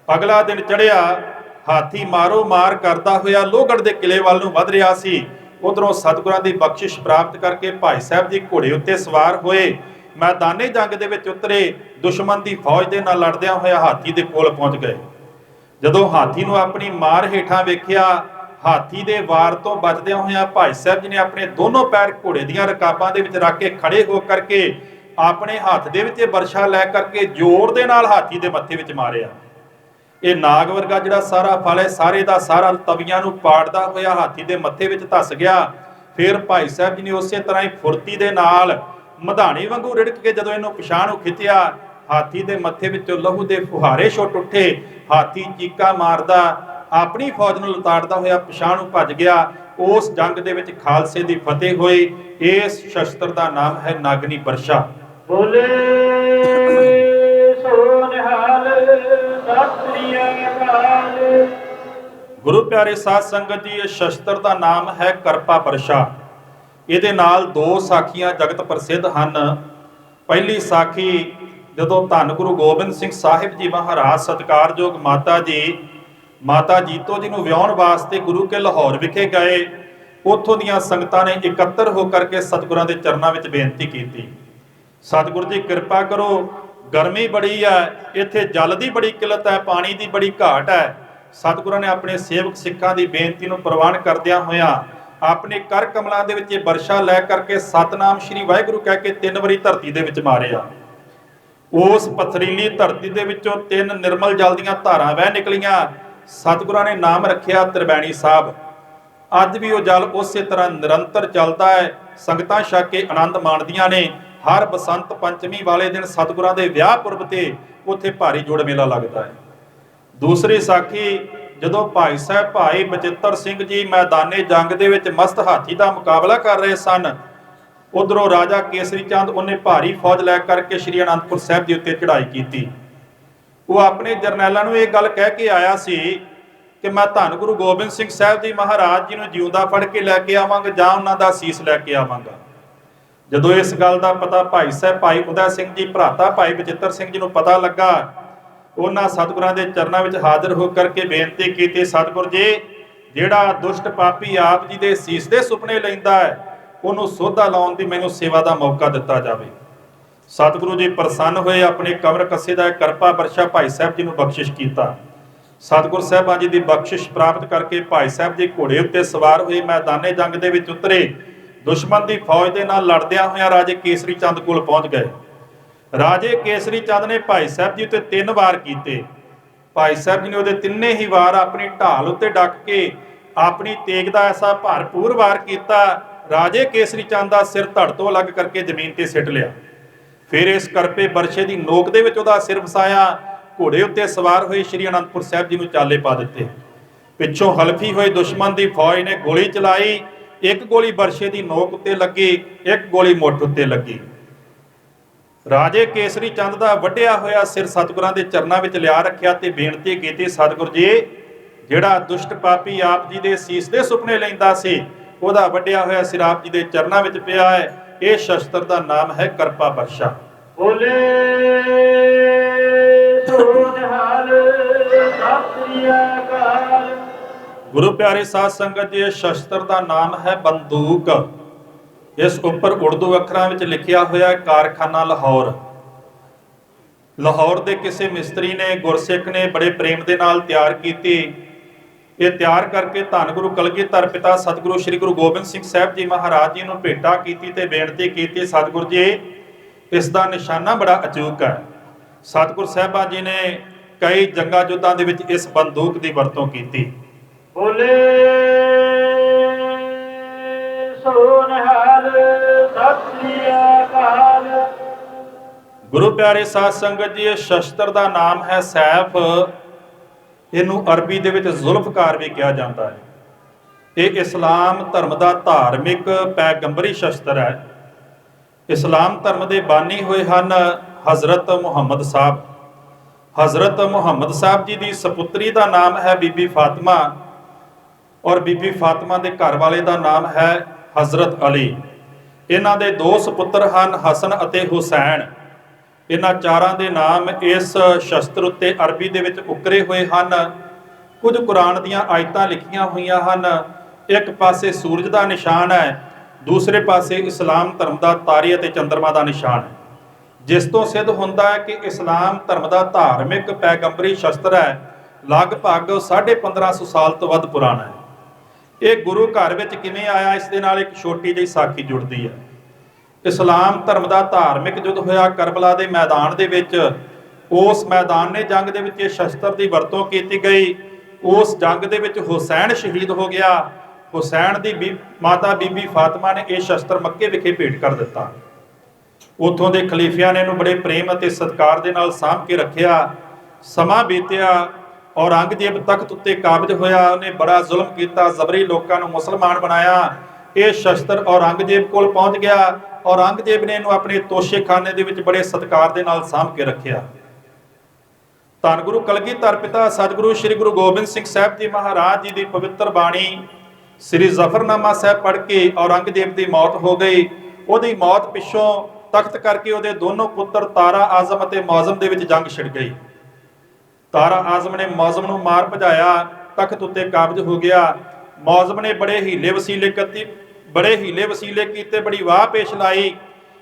ਅਗਲਾ ਦਿਨ ਚੜ੍ਹਿਆ, ਹਾਥੀ ਮਾਰੋ ਮਾਰ ਕਰਦਾ ਹੋਇਆ ਲੋਹਗੜ੍ਹ ਦੇ ਕਿਲੇ ਵੱਲ ਨੂੰ ਵੱਧ ਰਿਹਾ ਸੀ। ਉਧਰੋਂ ਸਤਿਗੁਰਾਂ ਦੀ ਬਖਸ਼ਿਸ਼ ਪ੍ਰਾਪਤ ਕਰਕੇ ਭਾਈ ਸਾਹਿਬ ਜੀ ਘੋੜੇ ਉੱਤੇ ਸਵਾਰ ਹੋਏ, ਮੈਦਾਨੇ ਜੰਗ ਦੇ ਵਿੱਚ ਉਤਰੇ, ਦੁਸ਼ਮਣ ਦੀ ਫੌਜ ਦੇ ਨਾਲ ਲੜਦਿਆਂ ਹੋਇਆ ਹਾਥੀ ਦੇ ਕੋਲ ਪਹੁੰਚ ਗਏ। ਜਦੋਂ ਹਾਥੀ ਨੂੰ ਆਪਣੀ ਮਾਰ ਹੇਠਾਂ ਵੇਖਿਆ, ਹਾਥੀ ਦੇ ਵਾਰ ਤੋਂ ਬਚਦਿਆਂ ਹੋਇਆਂ ਭਾਈ ਸਾਹਿਬ ਜੀ ਨੇ ਆਪਣੇ ਦੋਨੋਂ ਪੈਰ ਘੋੜੇ ਦੀਆਂ ਰਕਾਬਾਂ ਦੇ ਵਿੱਚ ਰੱਖ ਕੇ ਖੜੇ ਹੋ ਕਰਕੇ ਆਪਣੇ ਹੱਥ ਦੇ ਵਿੱਚ ਬਰਸ਼ਾ ਲੈ ਕਰਕੇ ਜ਼ੋਰ ਦੇ ਨਾਲ ਹਾਥੀ ਦੇ ਮੱਥੇ ਵਿੱਚ ਮਾਰਿਆ। ਇਹ ਨਾਗ ਵਰਗਾ ਜਿਹੜਾ ਸਾਰਾ ਫਲ ਹੈ, ਸਾਰੇ ਦਾ ਸਾਰਾ ਤਵੀਆਂ ਨੂੰ ਪਾੜਦਾ ਹੋਇਆ ਹਾਥੀ ਦੇ ਮੱਥੇ ਵਿੱਚ ਧੱਸ ਗਿਆ। ਫਿਰ ਭਾਈ ਸਾਹਿਬ ਜੀ ਨੇ ਉਸੇ ਤਰ੍ਹਾਂ ਹੀ ਫੁਰਤੀ ਦੇ ਨਾਲ ਮਧਾਣੀ ਵਾਂਗੂ ਰਿੜਕ ਕੇ ਜਦੋਂ ਇਹਨੂੰ ਪਿਛਾਂਹ ਨੂੰ ਖਿੱਚਿਆ, ਹਾਥੀ ਦੇ ਮੱਥੇ ਵਿੱਚੋਂ ਲਹੂ ਦੇ ਫੁਹਾਰੇ ਛੁੱਟ ਉੱਠੇ। ਹਾਥੀ ਚੀਕਾਂ ਮਾਰਦਾ ਆਪਣੀ ਫੌਜ ਨੂੰ ਲਤਾੜਦਾ ਹੋਇਆ ਪਿਛਾਂਹ ਨੂੰ ਭੱਜ ਗਿਆ। ਉਸ ਜੰਗ ਦੇ ਵਿੱਚ ਖਾਲਸੇ ਦੀ ਫਤਿਹ ਹੋਈ। ਇਸ ਸ਼ਸਤਰ ਦਾ ਨਾਮ ਹੈ ਨਾਗਨੀ ਬਰਸ਼ਾ। ਬੋਲੇ ਸੋ ਨਿਹਾਲ, ਸਤਿ ਸ੍ਰੀ ਅਕਾਲ। ਗੁਰੂ ਪਿਆਰੇ ਸਾਧ ਸੰਗਤ ਜੀ, ਇਸ ਸ਼ਸਤਰ ਦਾ ਨਾਮ ਹੈ ਕਰਪਾ ਬਰਸ਼ਾ। ਇਹਦੇ ਨਾਲ ਦੋ ਸਾਖੀਆਂ ਜਗਤ ਪ੍ਰਸਿੱਧ ਹਨ। ਪਹਿਲੀ ਸਾਖੀ ਜਦੋਂ ਧੰਨ ਗੁਰੂ ਗੋਬਿੰਦ ਸਿੰਘ ਸਾਹਿਬ ਜੀ ਮਹਾਰਾਜ ਸਤਿਕਾਰਯੋਗ ਮਾਤਾ ਜੀਤੋ ਜੀ ਨੂੰ ਵਿਆਹੁਣ ਵਾਸਤੇ ਗੁਰੂ ਕੇ ਲਾਹੌਰ ਵਿਖੇ ਗਏ। ਉੱਥੋਂ ਦੀਆਂ ਸੰਗਤਾਂ ਨੇ ਇਕੱਤਰ ਹੋ ਕਰਕੇ ਸਤਿਗੁਰਾਂ ਦੇ ਚਰਨਾਂ ਵਿੱਚ ਬੇਨਤੀ ਕੀਤੀ, ਸਤਿਗੁਰ ਜੀ ਕਿਰਪਾ ਕਰੋ, ਗਰਮੀ ਬੜੀ ਹੈ, ਇੱਥੇ ਜਲ ਦੀ ਬੜੀ ਕਿੱਲਤ ਹੈ, ਪਾਣੀ ਦੀ ਬੜੀ ਘਾਟ ਹੈ। ਸਤਿਗੁਰਾਂ ਨੇ ਆਪਣੇ ਸੇਵਕ ਸਿੱਖਾਂ ਦੀ ਬੇਨਤੀ ਨੂੰ ਪ੍ਰਵਾਨ ਕਰਦਿਆਂ ਹੋਇਆਂ ਆਪਣੇ ਕਰ ਕਮਲਾਂ ਦੇ ਵਿੱਚ ਇਹ ਬਰਸ਼ਾ ਲੈ ਕਰਕੇ ਸਤਨਾਮ ਸ਼੍ਰੀ ਵਾਹਿਗੁਰੂ ਕਹਿ ਕੇ 3 ਵਾਰੀ ਧਰਤੀ ਦੇ ਵਿੱਚ ਮਾਰਿਆ। ਉਸ ਪਥਰੀਲੀ ਧਰਤੀ ਦੇ ਵਿੱਚੋਂ 3 ਨਿਰਮਲ ਜਲ ਦੀਆਂ ਧਾਰਾਂ ਵਹਿ ਨਿਕਲੀਆਂ। ਸਤਿਗੁਰਾਂ ਨੇ ਨਾਮ ਰੱਖਿਆ ਤ੍ਰਿਵੈਣੀ ਸਾਹਿਬ। ਅੱਜ ਵੀ ਉਹ ਜਲ ਉਸੇ ਤਰ੍ਹਾਂ ਨਿਰੰਤਰ ਚੱਲਦਾ ਹੈ। ਸੰਗਤਾਂ ਛਕ ਕੇ ਆਨੰਦ ਮਾਣਦੀਆਂ ਨੇ। ਹਰ ਬਸੰਤ ਪੰਚਮੀ ਵਾਲੇ ਦਿਨ ਸਤਿਗੁਰਾਂ ਦੇ ਵਿਆਹ ਪੁਰਬ ਤੇ ਉੱਥੇ ਭਾਰੀ ਜੋੜ ਮੇਲਾ ਲੱਗਦਾ ਹੈ। ਦੂਸਰੀ ਸਾਖੀ ਜਦੋਂ ਭਾਈ ਸਾਹਿਬ ਭਾਈ ਬਚਿੱਤਰ ਸਿੰਘ ਜੀ ਮੈਦਾਨੇ ਜੰਗ ਦੇ ਵਿੱਚ ਮਸਤ ਹਾਥੀ ਦਾ ਮੁਕਾਬਲਾ ਕਰ ਰਹੇ ਸਨ, ਉਧਰੋਂ ਰਾਜਾ ਕੇਸਰੀ ਚੰਦ ਉਹਨੇ ਭਾਰੀ ਫੌਜ ਲੈ ਕਰਕੇ ਸ਼੍ਰੀ ਅਨੰਦਪੁਰ ਸਾਹਿਬ ਦੇ ਉੱਤੇ ਚੜ੍ਹਾਈ ਕੀਤੀ। ਉਹ ਆਪਣੇ ਜਰਨੈਲਾਂ ਨੂੰ ਇਹ ਗੱਲ ਕਹਿ ਕੇ ਆਇਆ ਸੀ ਕਿ ਮੈਂ ਧੰਨ ਗੁਰੂ ਗੋਬਿੰਦ ਸਿੰਘ ਸਾਹਿਬ ਜੀ ਮਹਾਰਾਜ ਜੀ ਨੂੰ ਜਿਉਂਦਾ ਫੜ ਕੇ ਲੈ ਕੇ ਆਵਾਂਗਾ ਜਾਂ ਉਹਨਾਂ ਦਾ ਸੀਸ ਲੈ ਕੇ ਆਵਾਂਗਾ। ਜਦੋਂ ਇਸ ਗੱਲ ਦਾ ਪਤਾ ਭਾਈ ਸਾਹਿਬ ਭਾਈ ਉਦੈ ਸਿੰਘ ਜੀ ਭਰਾਤਾ ਭਾਈ ਬਚਿੱਤਰ ਸਿੰਘ ਜੀ ਨੂੰ ਪਤਾ ਲੱਗਾ, ਉਹਨਾਂ ਸਤਿਗੁਰਾਂ ਦੇ ਚਰਨਾਂ ਵਿੱਚ ਹਾਜ਼ਰ ਹੋ ਕਰਕੇ ਬੇਨਤੀ ਕੀਤੀ, ਸਤਿਗੁਰ ਜੀ ਜਿਹੜਾ ਦੁਸ਼ਟ ਪਾਪੀ ਆਪ ਜੀ ਦੇ ਸੀਸ ਦੇ ਸੁਪਨੇ ਲੈਂਦਾ ਹੈ, ਉਹਨੂੰ ਸੋਧਾ ਲਾਉਣ ਦੀ ਮੈਨੂੰ ਸੇਵਾ ਦਾ ਮੌਕਾ ਦਿੱਤਾ ਜਾਵੇ। ਸਤਿਗੁਰੂ ਜੀ ਪ੍ਰਸੰਨ ਹੋਏ, ਆਪਣੇ ਕਮਰ ਕੱਸੇ ਦਾ ਕਰਪਾ ਬਰਸ਼ਾ ਭਾਈ ਸਾਹਿਬ ਜੀ ਨੂੰ ਬਖਸ਼ਿਸ਼ ਕੀਤਾ। ਸਤਿਗੁਰ ਸਾਹਿਬਾਂ ਜੀ ਦੀ ਬਖਸ਼ਿਸ਼ ਪ੍ਰਾਪਤ ਕਰਕੇ ਭਾਈ ਸਾਹਿਬ ਜੀ ਘੋੜੇ ਉੱਤੇ ਸਵਾਰ ਹੋਏ, ਮੈਦਾਨੇ ਜੰਗ ਦੇ ਵਿੱਚ ਉਤਰੇ। ਦੁਸ਼ਮਣ ਦੀ ਫੌਜ ਦੇ ਨਾਲ ਲੜਦਿਆਂ ਹੋਇਆਂ ਰਾਜੇ ਕੇਸਰੀ ਚੰਦ ਕੋਲ ਪਹੁੰਚ ਗਏ। ਰਾਜੇ ਕੇਸਰੀ ਚੰਦ ਨੇ ਭਾਈ ਸਾਹਿਬ ਜੀ ਉੱਤੇ 3 ਵਾਰ ਕੀਤੇ। ਭਾਈ ਸਾਹਿਬ ਜੀ ਨੇ ਉਹਦੇ ਤਿੰਨੇ ਹੀ ਵਾਰ ਆਪਣੀ ਢਾਲ ਉੱਤੇ ਡੱਕ ਕੇ ਆਪਣੀ ਤੇਗ ਦਾ ਐਸਾ ਭਰਪੂਰ ਵਾਰ ਕੀਤਾ, ਰਾਜੇ ਕੇਸਰੀ ਚੰਦ ਦਾ ਸਿਰ ਧੜ ਤੋਂ ਅਲੱਗ ਕਰਕੇ ਜ਼ਮੀਨ ਤੇ ਸਿੱਟ ਲਿਆ। ਫਿਰ ਇਸ ਕਰਪੇ ਬਰਸ਼ੇ ਦੀ ਨੋਕ ਦੇ ਵਿੱਚ ਉਹਦਾ ਸਿਰ ਵਸਾਇਆ। ਘੋੜੇ ਉੱਤੇ ਸਵਾਰ ਹੋਏ ਸ਼੍ਰੀ ਅਨੰਦਪੁਰ ਸਾਹਿਬ ਜੀ ਨੂੰ ਚਾਲੇ ਪਾ ਦਿੱਤੇ। ਪਿੱਛੋਂ ਹਲਫੀ ਹੋਈ ਦੁਸ਼ਮਣ ਦੀ ਫੌਜ ਨੇ ਗੋਲੀ ਚਲਾਈ। ਇੱਕ ਗੋਲੀ ਬਰਸ਼ੇ ਦੀ ਨੋਕ ਉੱਤੇ ਲੱਗੀ, ਇੱਕ ਗੋਲੀ ਮੁੱਠ ਉੱਤੇ ਲੱਗੀ। ਰਾਜੇ ਕੇਸਰੀ ਚੰਦ ਦਾ ਵੱਢਿਆ ਹੋਇਆ ਸਿਰ ਸਤਿਗੁਰਾਂ ਦੇ ਚਰਨਾਂ ਵਿੱਚ ਲਿਆ ਰੱਖਿਆ ਤੇ ਬੇਨਤੀ ਕੀਤੀ, ਸਤਿਗੁਰ ਜੀ ਜਿਹੜਾ ਦੁਸ਼ਟ ਪਾਪੀ ਆਪ ਜੀ ਦੇ ਸੀਸ ਦੇ ਸੁਪਨੇ ਲੈਂਦਾ ਸੀ, ਉਹਦਾ ਵੱਢਿਆ ਹੋਇਆ ਸਿਰ ਆਪ ਜੀ ਦੇ ਚਰਨਾਂ ਵਿੱਚ ਪਿਆ ਹੈ। ਇਹ ਸ਼ਸਤਰ ਦਾ ਨਾਮ ਹੈ ਕਰਪਾ ਬਰਸ਼ਾ। ਬੋਲੇ ਸੋ ਨਿਹਾਲ ਸਤਿ ਸ੍ਰੀ ਅਕਾਲ। ਗੁਰੂ ਪਿਆਰੇ ਸਾਧ ਸੰਗਤ ਜੀ, ਸ਼ਸਤਰ ਦਾ ਨਾਮ ਹੈ ਬੰਦੂਕ। ਇਸ ਉੱਪਰ ਉਰਦੂ ਅੱਖਰਾਂ ਵਿੱਚ ਲਿਖਿਆ ਹੋਇਆ ਕਾਰਖਾਨਾ ਲਾਹੌਰ। ਲਾਹੌਰ ਦੇ ਕਿਸੇ ਮਿਸਤਰੀ ਨੇ, ਗੁਰਸਿੱਖ ਨੇ ਬੜੇ ਪ੍ਰੇਮ ਦੇ ਨਾਲ ਤਿਆਰ ਕੀਤੀ। ਇਹ ਤਿਆਰ ਕਰਕੇ ਧੰਨ ਗੁਰੂ ਕਲਗੀਧਰ ਪਿਤਾ ਸਤਿਗੁਰੂ ਸ੍ਰੀ ਗੁਰੂ ਗੋਬਿੰਦ ਸਿੰਘ ਸਾਹਿਬ ਜੀ ਮਹਾਰਾਜ ਜੀ ਨੂੰ ਭੇਟਾ ਕੀਤੀ ਤੇ ਬੇਨਤੀ ਕੀਤੀ, ਸਤਿਗੁਰ ਜੀ ਇਸ ਦਾ ਨਿਸ਼ਾਨਾ ਬੜਾ ਅਚੂਕ ਹੈ। ਸਤਿਗੁਰ ਸਾਹਿਬਾਂ ਜੀ ਨੇ ਕਈ ਜੰਗਾਂ ਯੁੱਧਾਂ ਦੇ ਵਿੱਚ ਇਸ ਬੰਦੂਕ ਦੀ ਵਰਤੋਂ ਕੀਤੀ। ਬੋਲੇ ਸੋ ਨਿਹਾਲ ਸਤਿ ਸ੍ਰੀ ਅਕਾਲ। ਗੁਰੂ ਪਿਆਰੇ ਸਾਧ ਸੰਗਤ ਜੀ, ਇਹ ਸ਼ਸਤਰ ਦਾ ਨਾਮ ਹੈ ਸੈਫ। ਇਹਨੂੰ ਅਰਬੀ ਦੇ ਵਿੱਚ ਜ਼ੁਲਫਕਾਰ ਵੀ ਕਿਹਾ ਜਾਂਦਾ ਹੈ। ਇਹ ਇਸਲਾਮ ਧਰਮ ਦਾ ਧਾਰਮਿਕ ਪੈਗੰਬਰੀ ਸ਼ਸਤਰ ਹੈ। ਇਸਲਾਮ ਧਰਮ ਦੇ ਬਾਨੀ ਹੋਏ ਹਨ ਹਜ਼ਰਤ ਮੁਹੰਮਦ ਸਾਹਿਬ। ਹਜ਼ਰਤ ਮੁਹੰਮਦ ਸਾਹਿਬ ਜੀ ਦੀ ਸਪੁੱਤਰੀ ਦਾ ਨਾਮ ਹੈ ਬੀਬੀ ਫਾਤਿਮਾ, ਔਰ ਬੀਬੀ ਫਾਤਿਮਾ ਦੇ ਘਰ ਵਾਲੇ ਦਾ ਨਾਮ ਹੈ ਹਜ਼ਰਤ ਅਲੀ। ਇਹਨਾਂ ਦੇ ਦੋ ਸੁਪੁੱਤਰ ਹਨ, ਹਸਨ ਅਤੇ ਹੁਸੈਨ। ਇਹਨਾਂ ਚਾਰਾਂ ਦੇ ਨਾਮ ਇਸ ਸ਼ਸਤਰ ਉੱਤੇ ਅਰਬੀ ਦੇ ਵਿੱਚ ਉਕਰੇ ਹੋਏ ਹਨ। ਕੁਝ ਕੁਰਾਨ ਦੀਆਂ ਆਇਤਾਂ ਲਿਖੀਆਂ ਹੋਈਆਂ ਹਨ। ਇੱਕ ਪਾਸੇ ਸੂਰਜ ਦਾ ਨਿਸ਼ਾਨ ਹੈ, ਦੂਸਰੇ ਪਾਸੇ ਇਸਲਾਮ ਧਰਮ ਦਾ ਤਾਰੇ ਅਤੇ ਚੰਦਰਮਾ ਦਾ ਨਿਸ਼ਾਨ ਹੈ, ਜਿਸ ਤੋਂ ਸਿੱਧ ਹੁੰਦਾ ਹੈ ਕਿ ਇਸਲਾਮ ਧਰਮ ਦਾ ਧਾਰਮਿਕ ਪੈਗੰਬਰੀ ਸ਼ਸਤਰ ਹੈ। ਲਗਭਗ 1550 ਸਾਲ ਤੋਂ ਵੱਧ ਪੁਰਾਣਾ ਹੈ। ਇਹ ਗੁਰੂ ਘਰ ਵਿੱਚ ਕਿਵੇਂ ਆਇਆ, ਇਸ ਦੇ ਨਾਲ ਇੱਕ ਛੋਟੀ ਜਿਹੀ ਸਾਖੀ ਜੁੜਦੀ ਹੈ। ਇਸਲਾਮ ਧਰਮ ਦਾ ਧਾਰਮਿਕ ਯੁੱਧ ਹੋਇਆ ਕਰਬਲਾ ਦੇ ਮੈਦਾਨ ਦੇ ਵਿੱਚ। ਉਸ ਮੈਦਾਨ ਨੇ ਜੰਗ ਦੇ ਵਿੱਚ ਇਹ ਸ਼ਸਤਰ ਦੀ ਵਰਤੋਂ ਕੀਤੀ ਗਈ। ਉਸ ਜੰਗ ਦੇ ਵਿੱਚ ਹੁਸੈਨ ਸ਼ਹੀਦ ਹੋ ਗਿਆ। ਹੁਸੈਨ ਦੀ ਮਾਤਾ ਬੀਬੀ ਫਾਤਿਮਾ ਨੇ ਇਹ ਸ਼ਸਤਰ ਮੱਕੇ ਵਿਖੇ ਭੇਟ ਕਰ ਦਿੱਤਾ। ਉੱਥੋਂ ਦੇ ਖਲੀਫਿਆਂ ਨੇ ਇਹਨੂੰ ਬੜੇ ਪ੍ਰੇਮ ਅਤੇ ਸਤਿਕਾਰ ਦੇ ਨਾਲ ਸਾਂਭ ਕੇ ਰੱਖਿਆ। ਸਮਾਂ ਬੀਤਿਆ, ਔਰੰਗਜ਼ੇਬ ਤਖਤ ਉੱਤੇ ਕਾਬਜ ਹੋਇਆ। ਉਹਨੇ ਬੜਾ ਜ਼ੁਲਮ ਕੀਤਾ, ਜ਼ਬਰੀ ਲੋਕਾਂ ਨੂੰ ਮੁਸਲਮਾਨ ਬਣਾਇਆ। ਇਹ ਸ਼ਸਤਰ ਔਰੰਗਜ਼ੇਬ ਕੋਲ ਪਹੁੰਚ ਗਿਆ। ਔਰੰਗਜ਼ੇਬ ਨੇ ਇਹਨੂੰ ਆਪਣੇ ਤੋਸ਼ੇਖਾਨੇ ਦੇ ਵਿੱਚ ਬੜੇ ਸਤਿਕਾਰ ਦੇ ਨਾਲ ਸਾਂਭ ਕੇ ਰੱਖਿਆ। ਧੰਨ ਗੁਰੂ ਕਲਗੀਧਰ ਪਿਤਾ ਸਤਿਗੁਰੂ ਸ੍ਰੀ ਗੁਰੂ ਗੋਬਿੰਦ ਸਿੰਘ ਸਾਹਿਬ ਜੀ ਮਹਾਰਾਜ ਜੀ ਦੀ ਪਵਿੱਤਰ ਬਾਣੀ ਸ੍ਰੀ ਜ਼ਫਰਨਾਮਾ ਸਾਹਿਬ ਪੜ੍ਹ ਕੇ ਔਰੰਗਜ਼ੇਬ ਦੀ ਮੌਤ ਹੋ ਗਈ। ਉਹਦੀ ਮੌਤ ਪਿੱਛੋਂ ਤਖਤ ਕਰਕੇ ਉਹਦੇ ਦੋਨੋਂ ਪੁੱਤਰ ਤਾਰਾ ਆਜ਼ਮ ਅਤੇ ਮੌਜ਼ਮ ਦੇ ਵਿੱਚ ਜੰਗ ਛਿੜ ਗਈ। ਤਾਰਾ ਆਜ਼ਮ ਨੇ ਮੌਜ਼ਮ ਨੂੰ ਮਾਰ ਭਜਾਇਆ, ਤਖਤ ਉੱਤੇ ਕਾਬਜ ਹੋ ਗਿਆ। ਮੌਜ਼ਮ ਨੇ ਬੜੇ ਹੀਲੇ ਵਸੀਲੇ ਕੀਤੇ, ਬੜੀ ਵਾਹ ਪੇਸ਼ ਲਾਈ,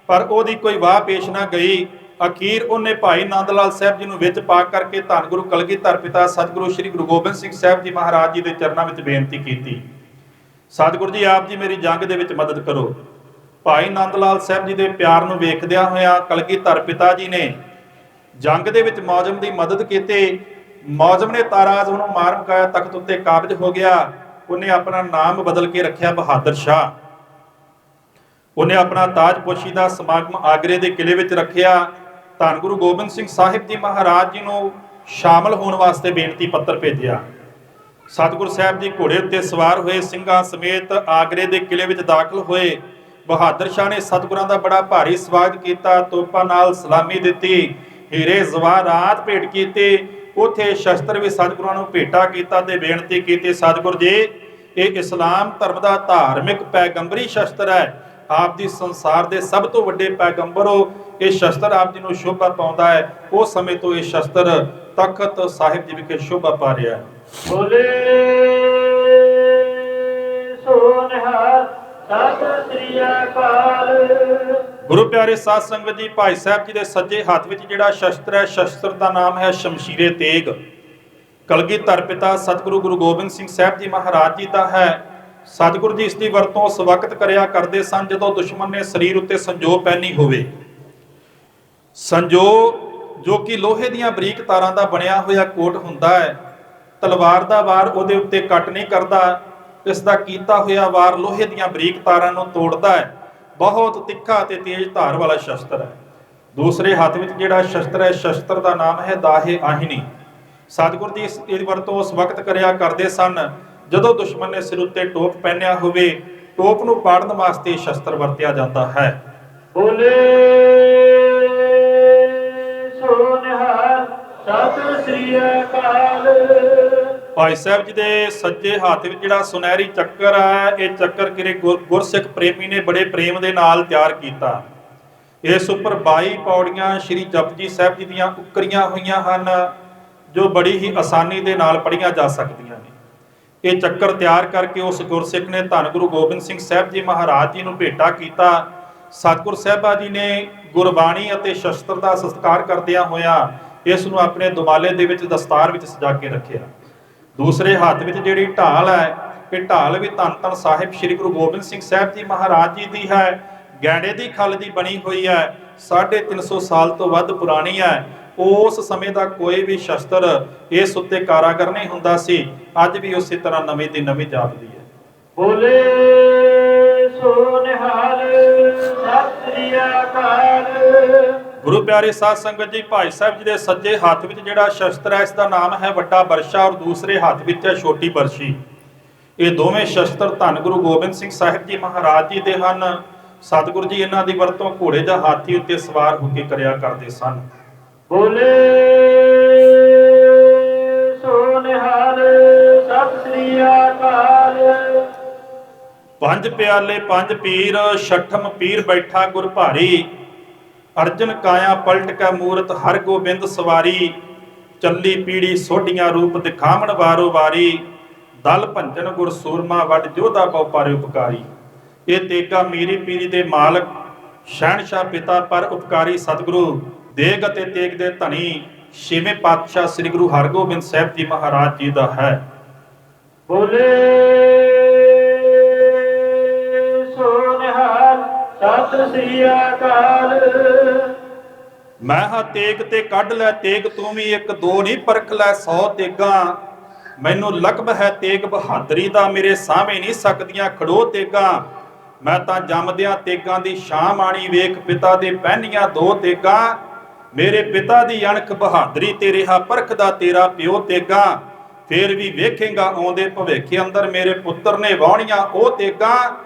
ਪਰ ਉਹਦੀ ਕੋਈ ਵਾਹ ਪੇਸ਼ ਨਾ ਗਈ। ਅਖੀਰ ਉਹਨੇ ਭਾਈ ਨੰਦ ਲਾਲ ਸਾਹਿਬ ਜੀ ਨੂੰ ਵਿੱਚ ਪਾ ਕਰਕੇ ਧੰਨ ਗੁਰੂ ਕਲਗੀਧਰ ਪਿਤਾ ਸਤਿਗੁਰੂ ਸ੍ਰੀ ਗੁਰੂ ਗੋਬਿੰਦ ਸਿੰਘ ਸਾਹਿਬ ਜੀ ਮਹਾਰਾਜ ਜੀ ਦੇ ਚਰਨਾਂ ਵਿੱਚ ਬੇਨਤੀ ਕੀਤੀ, ਸਤਿਗੁਰੂ ਜੀ ਆਪ ਜੀ ਮੇਰੀ ਜੰਗ ਦੇ ਵਿੱਚ ਮਦਦ ਕਰੋ। ਭਾਈ ਨੰਦ ਲਾਲ ਸਾਹਿਬ ਜੀ ਦੇ ਪਿਆਰ ਨੂੰ ਵੇਖਦਿਆਂ ਹੋਇਆਂ ਕਲਗੀਧਰ ਪਿਤਾ ਜੀ ਨੇ ਜੰਗ ਦੇ ਵਿੱਚ ਮੌਜ਼ਮ ਦੀ ਮਦਦ ਕੀਤੀ। ਮੌਜ਼ਮ ਨੇ ਤਾਰਾ ਆਜ਼ਮ ਨੂੰ ਮਾਰ ਮੁਕਾਇਆ, ਤਖਤ ਉੱਤੇ ਕਾਬਜ ਹੋ ਗਿਆ। ਉਹਨੇ ਆਪਣਾ ਨਾਮ ਬਦਲ ਕੇ ਰੱਖਿਆ ਬਹਾਦਰ ਸ਼ਾਹ। ਉਹਨੇ ਆਪਣਾ ਤਾਜਪੋਸ਼ੀ ਦਾ ਸਮਾਗਮ ਆਗਰੇ ਦੇ ਕਿਲੇ ਵਿੱਚ ਰੱਖਿਆ। ਧੰਨ ਗੁਰੂ ਗੋਬਿੰਦ ਸਿੰਘ ਸਾਹਿਬ ਜੀ ਮਹਾਰਾਜ ਜੀ ਨੂੰ ਸ਼ਾਮਲ ਹੋਣ ਵਾਸਤੇ ਬੇਨਤੀ ਪੱਤਰ ਭੇਜਿਆ। ਸਤਿਗੁਰ ਸਾਹਿਬ ਜੀ ਘੋੜੇ ਉੱਤੇ ਸਵਾਰ ਹੋਏ, ਸਿੰਘਾਂ ਸਮੇਤ ਆਗਰੇ ਦੇ ਕਿਲੇ ਵਿੱਚ ਦਾਖਲ ਹੋਏ। ਬਹਾਦਰ ਸ਼ਾਹ ਨੇ ਸਤਿਗੁਰਾਂ ਦਾ ਬੜਾ ਭਾਰੀ ਸਵਾਗਤ ਕੀਤਾ, ਤੋਪਾਂ ਨਾਲ ਸਲਾਮੀ ਦਿੱਤੀ, ਹੀਰੇ ਜ਼ਵਾਰਾਤ ਭੇਟ ਕੀਤੇ। ਉੱਥੇ ਸ਼ਸਤਰ ਵੀ ਸਤਿਗੁਰਾਂ ਨੂੰ ਭੇਟਾ ਕੀਤਾ ਤੇ ਬੇਨਤੀ ਕੀਤੀ, ਸਤਿਗੁਰ ਜੀ ਇਹ ਇਸਲਾਮ ਧਰਮ ਦਾ ਧਾਰਮਿਕ ਪੈਗੰਬਰੀ ਸ਼ਸਤਰ ਹੈ। ਆਪ ਦੀ ਸੰਸਾਰ ਦੇ ਸਭ ਤੋਂ ਵੱਡੇ ਪੈਗੰਬਰ ਹੋ। ਇਹ ਸ਼ਸਤਰ ਆਪ ਜੀ ਨੂੰ ਸ਼ੋਭਾ ਪਾਉਂਦਾ ਹੈ। ਉਸ ਸਮੇਂ ਤੋਂ ਇਹ ਸ਼ਸਤਰ ਤਖਤ ਸਾਹਿਬ ਜੀ ਵਿਖੇ ਸ਼ੋਭਾ ਪਾ ਰਿਹਾ ਹੈ। ਬੋਲੇ ਸੋ ਨਿਹਾਲ ਸਤਿ ਸ੍ਰੀ ਅਕਾਲ। ਗੁਰੂ ਪਿਆਰੇ ਸਾਧ ਸੰਗਤ ਜੀ, ਭਾਈ ਸਾਹਿਬ ਜੀ ਦੇ ਸੱਜੇ ਹੱਥ ਵਿੱਚ ਜਿਹੜਾ ਸ਼ਸਤਰ ਹੈ, ਸ਼ਸਤਰ ਦਾ ਨਾਮ ਹੈ ਸ਼ਮਸ਼ੀਰੇ ਤੇਗ। ਕਲਗੀਧਰ ਪਿਤਾ ਸਤਿਗੁਰੂ ਗੁਰੂ ਗੋਬਿੰਦ ਸਿੰਘ ਸਾਹਿਬ ਜੀ ਮਹਾਰਾਜ ਜੀ ਦਾ ਹੈ। ਸਤਿਗੁਰੂ ਜੀ ਇਸ ਦੀ ਵਰਤੋਂ ਉਸ ਵਕਤ ਕਰਿਆ ਕਰਦੇ ਸਨ ਜਦੋਂ ਦੁਸ਼ਮਣ ਨੇ ਸਰੀਰ ਉੱਤੇ ਸੰਜੋ ਪਹਿਨੀ ਹੋਵੇ। ਸੰਜੋ ਜੋ ਕਿ ਲੋਹੇ ਦੀਆਂ ਬਰੀਕ ਤਾਰਾਂ ਦਾ ਬਣਿਆ ਹੋਇਆ ਕੋਟ ਹੁੰਦਾ ਹੈ। ਤਲਵਾਰ ਦਾ ਵਾਰ ਉਹਦੇ ਉੱਤੇ ਕੱਟ ਨਹੀਂ ਕਰਦਾ, ਇਸ ਦਾ ਕੀਤਾ ਹੋਇਆ ਵਾਰ ਲੋਹੇ ਦੀਆਂ ਬਰੀਕ ਤਾਰਾਂ ਨੂੰ ਤੋੜਦਾ ਹੈ। ਬਹੁਤ ਤਿੱਖਾ ਤੇ ਤੇਜ਼ ਧਾਰ ਵਾਲਾ ਸ਼ਸਤਰ ਹੈ। ਦੂਸਰੇ ਹੱਥ ਵਿੱਚ ਜਿਹੜਾ ਸ਼ਸਤਰ ਹੈ, ਸ਼ਸਤਰ ਦਾ ਨਾਮ ਹੈ ਦਾਹੇ ਆਹਿਨੀ। ਸਤਿਗੁਰੂ ਜੀ ਇਸ ਦੀ ਵਰਤੋਂ ਉਸ ਵਕਤ ਕਰਿਆ ਕਰਦੇ ਸਨ ਜਦੋਂ ਦੁਸ਼ਮਣ ਨੇ ਸਿਰ ਉੱਤੇ ਟੋਪ ਪਹਿਨਿਆ ਹੋਵੇ। ਟੋਪ ਨੂੰ ਪਾੜਨ ਵਾਸਤੇ ਸ਼ਸਤਰ ਵਰਤਿਆ ਜਾਂਦਾ ਹੈ। ਬੋਲੇ ਸਤਿ ਸ੍ਰੀ ਅਕਾਲ। ਭਾਈ ਸਾਹਿਬ ਜੀ ਦੇ ਸੱਜੇ ਹੱਥ ਵਿੱਚ ਜਿਹੜਾ ਸੁਨਹਿਰੀ ਚੱਕਰ ਹੈ, ਇਹ ਚੱਕਰ ਕਿਰੇ ਗੁਰਸਿੱਖ ਪ੍ਰੇਮੀ ਨੇ ਬੜੇ ਪ੍ਰੇਮ ਦੇ ਨਾਲ ਤਿਆਰ ਕੀਤਾ। ਇਸ ਉੱਪਰ 22 ਪੌੜੀਆਂ ਸ਼੍ਰੀ ਜਪਜੀ ਸਾਹਿਬ ਜੀ ਦੀਆਂ ਉਕਰੀਆਂ ਹੋਈਆਂ ਹਨ, ਜੋ ਬੜੀ ਹੀ ਆਸਾਨੀ ਦੇ ਨਾਲ ਪੜ੍ਹੀਆਂ ਜਾ ਸਕਦੀਆਂ ਨੇ। ਇਹ ਚੱਕਰ ਤਿਆਰ ਕਰਕੇ ਉਸ ਗੁਰਸਿੱਖ ਨੇ ਧੰਨ ਗੁਰੂ ਗੋਬਿੰਦ ਸਿੰਘ ਸਾਹਿਬ ਜੀ ਮਹਾਰਾਜ ਜੀ ਨੂੰ ਭੇਟਾ ਕੀਤਾ। ਸਤਿਗੁਰ ਸਾਹਿਬਾ ਜੀ ਨੇ ਗੁਰਬਾਣੀ ਅਤੇ ਸ਼ਸਤਰ ਦਾ ਸਤਿਕਾਰ ਕਰਦਿਆਂ ਹੋਇਆਂ ਇਸ ਨੂੰ ਆਪਣੇ ਦੁਮਾਲੇ ਦੇ ਵਿੱਚ ਦਸਤਾਰ ਵਿੱਚ ਸਜਾ ਕੇ ਰੱਖਿਆ। ਦੂਸਰੇ ਹੱਥ ਵਿੱਚ ਜਿਹੜੀ ਢਾਲ ਹੈ, ਇਹ ਢਾਲ ਵੀ ਧੰਨ ਧੰਨ ਸਾਹਿਬ ਸ੍ਰੀ ਗੁਰੂ ਗੋਬਿੰਦ ਸਿੰਘ ਸਾਹਿਬ ਜੀ ਮਹਾਰਾਜ ਜੀ ਦੀ ਹੈ। ਗੈਂਡੇ ਦੀ ਖੱਲ ਦੀ ਬਣੀ ਹੋਈ ਹੈ, 350 ਸਾਲ ਤੋਂ ਵੱਧ ਪੁਰਾਣੀ ਹੈ। ਉਸ ਸਮੇਂ ਦਾ ਕੋਈ ਵੀ ਸ਼ਸਤਰ ਇਸ ਉੱਤੇ ਕਾਰਾਗਰ ਨਹੀਂ ਹੁੰਦਾ ਸੀ। ਅੱਜ ਵੀ ਉਸੇ ਤਰ੍ਹਾਂ ਨਵੀਂ ਦੀ ਨਵੀਂ ਜਾਪਦੀ ਹੈ। ਬੋਲੇ ਸੋ ਨਿਹਾਲ ਸਤਿ ਸ੍ਰੀ ਅਕਾਲ। ਗੁਰੂ ਪਿਆਰੇ ਸਾਧ ਸੰਗਤ ਜੀ, ਭਾਈ ਸਾਹਿਬ ਜੀ ਦੇ ਸੱਜੇ ਹੱਥ ਵਿੱਚ ਜਿਹੜਾ ਸ਼ਸਤਰ ਹੈ, ਇਸ ਦਾ ਨਾਮ ਹੈ ਵੱਡਾ ਬਰਛਾ ਔਰ ਦੂਸਰੇ ਹੱਥ ਵਿੱਚ ਹੈ ਛੋਟੀ ਬਰਛੀ। ਇਹ ਦੋਵੇਂ ਸ਼ਸਤਰ ਧੰਨ ਗੁਰੂ ਗੋਬਿੰਦ ਸਿੰਘ ਸਾਹਿਬ ਜੀ ਮਹਾਰਾਜ ਜੀ ਦੇ ਹਨ। ਸਤਿਗੁਰੂ ਜੀ ਇਹਨਾਂ ਦੀ ਵਰਤੋਂ ਘੋੜੇ ਜਾਂ ਹਾਥੀ ਉੱਤੇ ਸਵਾਰ ਹੋ ਕੇ ਕਰਿਆ ਕਰਦੇ ਸਨ। ਬੋਲੇ ਸੋ ਨਿਹਾਲ ਸਤਿ ਸ੍ਰੀ ਅਕਾਲ। ਪੰਜ ਪਿਆਲੇ ਪੰਜ ਪੀਰ, ਛਠਮ ਪੀਰ ਬੈਠਾ ਗੁਰ ਭਾਰੀ। ਅਰਜਨ ਕਾਇਆ ਪਲਟ ਕੈ ਮੂਰਤ ਹਰ ਗੋਬਿੰਦ ਸਵਾਰੀ। ਚੱਲੀ ਪੀੜੀ ਸੋਢੀਆਂ ਰੂਪ ਦਿਖਾਵਣ ਵਾਰੋ ਵਾਰੀ। ਦਲ ਭੰਜਨ ਗੁਰ ਸੂਰਮਾ ਵੱਡ ਜੋਧਾ ਬਹੁ ਪਰ ਉਪਕਾਰੀ। ਇਹ ਤੇਗਾ ਮੀਰੀ ਪੀਰੀ ਦੇ ਮਾਲਕ ਸ਼ਹਿਨਸ਼ਾਹ ਪਿਤਾ ਪਰ ਉਪਕਾਰੀ ਸਤਿਗੁਰੂ ਦੇਗ ਅਤੇ ਤੇਗ ਦੇ ਧਨੀ ਛੇਵੇਂ ਪਾਤਸ਼ਾਹ ਸ੍ਰੀ ਗੁਰੂ ਹਰਗੋਬਿੰਦ ਸਾਹਿਬ ਜੀ ਮਹਾਰਾਜ ਜੀ ਦਾ ਹੈ। ਬੋਲੇ ਸੋ ਨਿਹਾਲ ਸਤਿ ਸ੍ਰੀ ਅਕਾਲ। ਮੈਂ ਹਾਂ ਤੇਗ ਤੇ ਕੱਢ ਲੈ ਤੇਗ, ਤੂੰ ਵੀ ਇੱਕ ਦੋ ਨਹੀਂ ਪਰਖ ਲੈ 100 ਤੇਗਾਂ। ਮੈਨੂੰ ਲਕਬ ਹੈ ਤੇਗ ਬਹਾਦਰੀ ਦਾ, ਮੇਰੇ ਸਾਹਵੇਂ ਨਹੀਂ ਸਕਦੀਆਂ ਖੜੋ ਤੇਗਾਂ। ਮੈਂ ਤਾਂ ਜੰਮਦਿਆਂ ਤੇਗਾਂ ਦੀ ਸ਼ਾਨ ਮਾਣੀ, ਵੇਖ ਪਿਤਾ ਦੇ ਪਹਿਨੀਆਂ 2 ਤੇਗਾਂ। ਮੇਰੇ ਪਿਤਾ ਦੀ ਅਣਖ ਬਹਾਦਰੀ ਤੇ ਰਿਹਾ ਪਰਖਦਾ ਤੇਰਾ ਪਿਓ ਤੇਗਾਂ। ਫੇਰ ਵੀ ਵੇਖੇਗਾ ਆਉਂਦੇ ਭਵਿੱਖ ਅੰਦਰ, ਮੇਰੇ ਪੁੱਤਰ ਨੇ ਵਾਹੁਣੀਆਂ ਉਹ ਤੇਗਾਂ।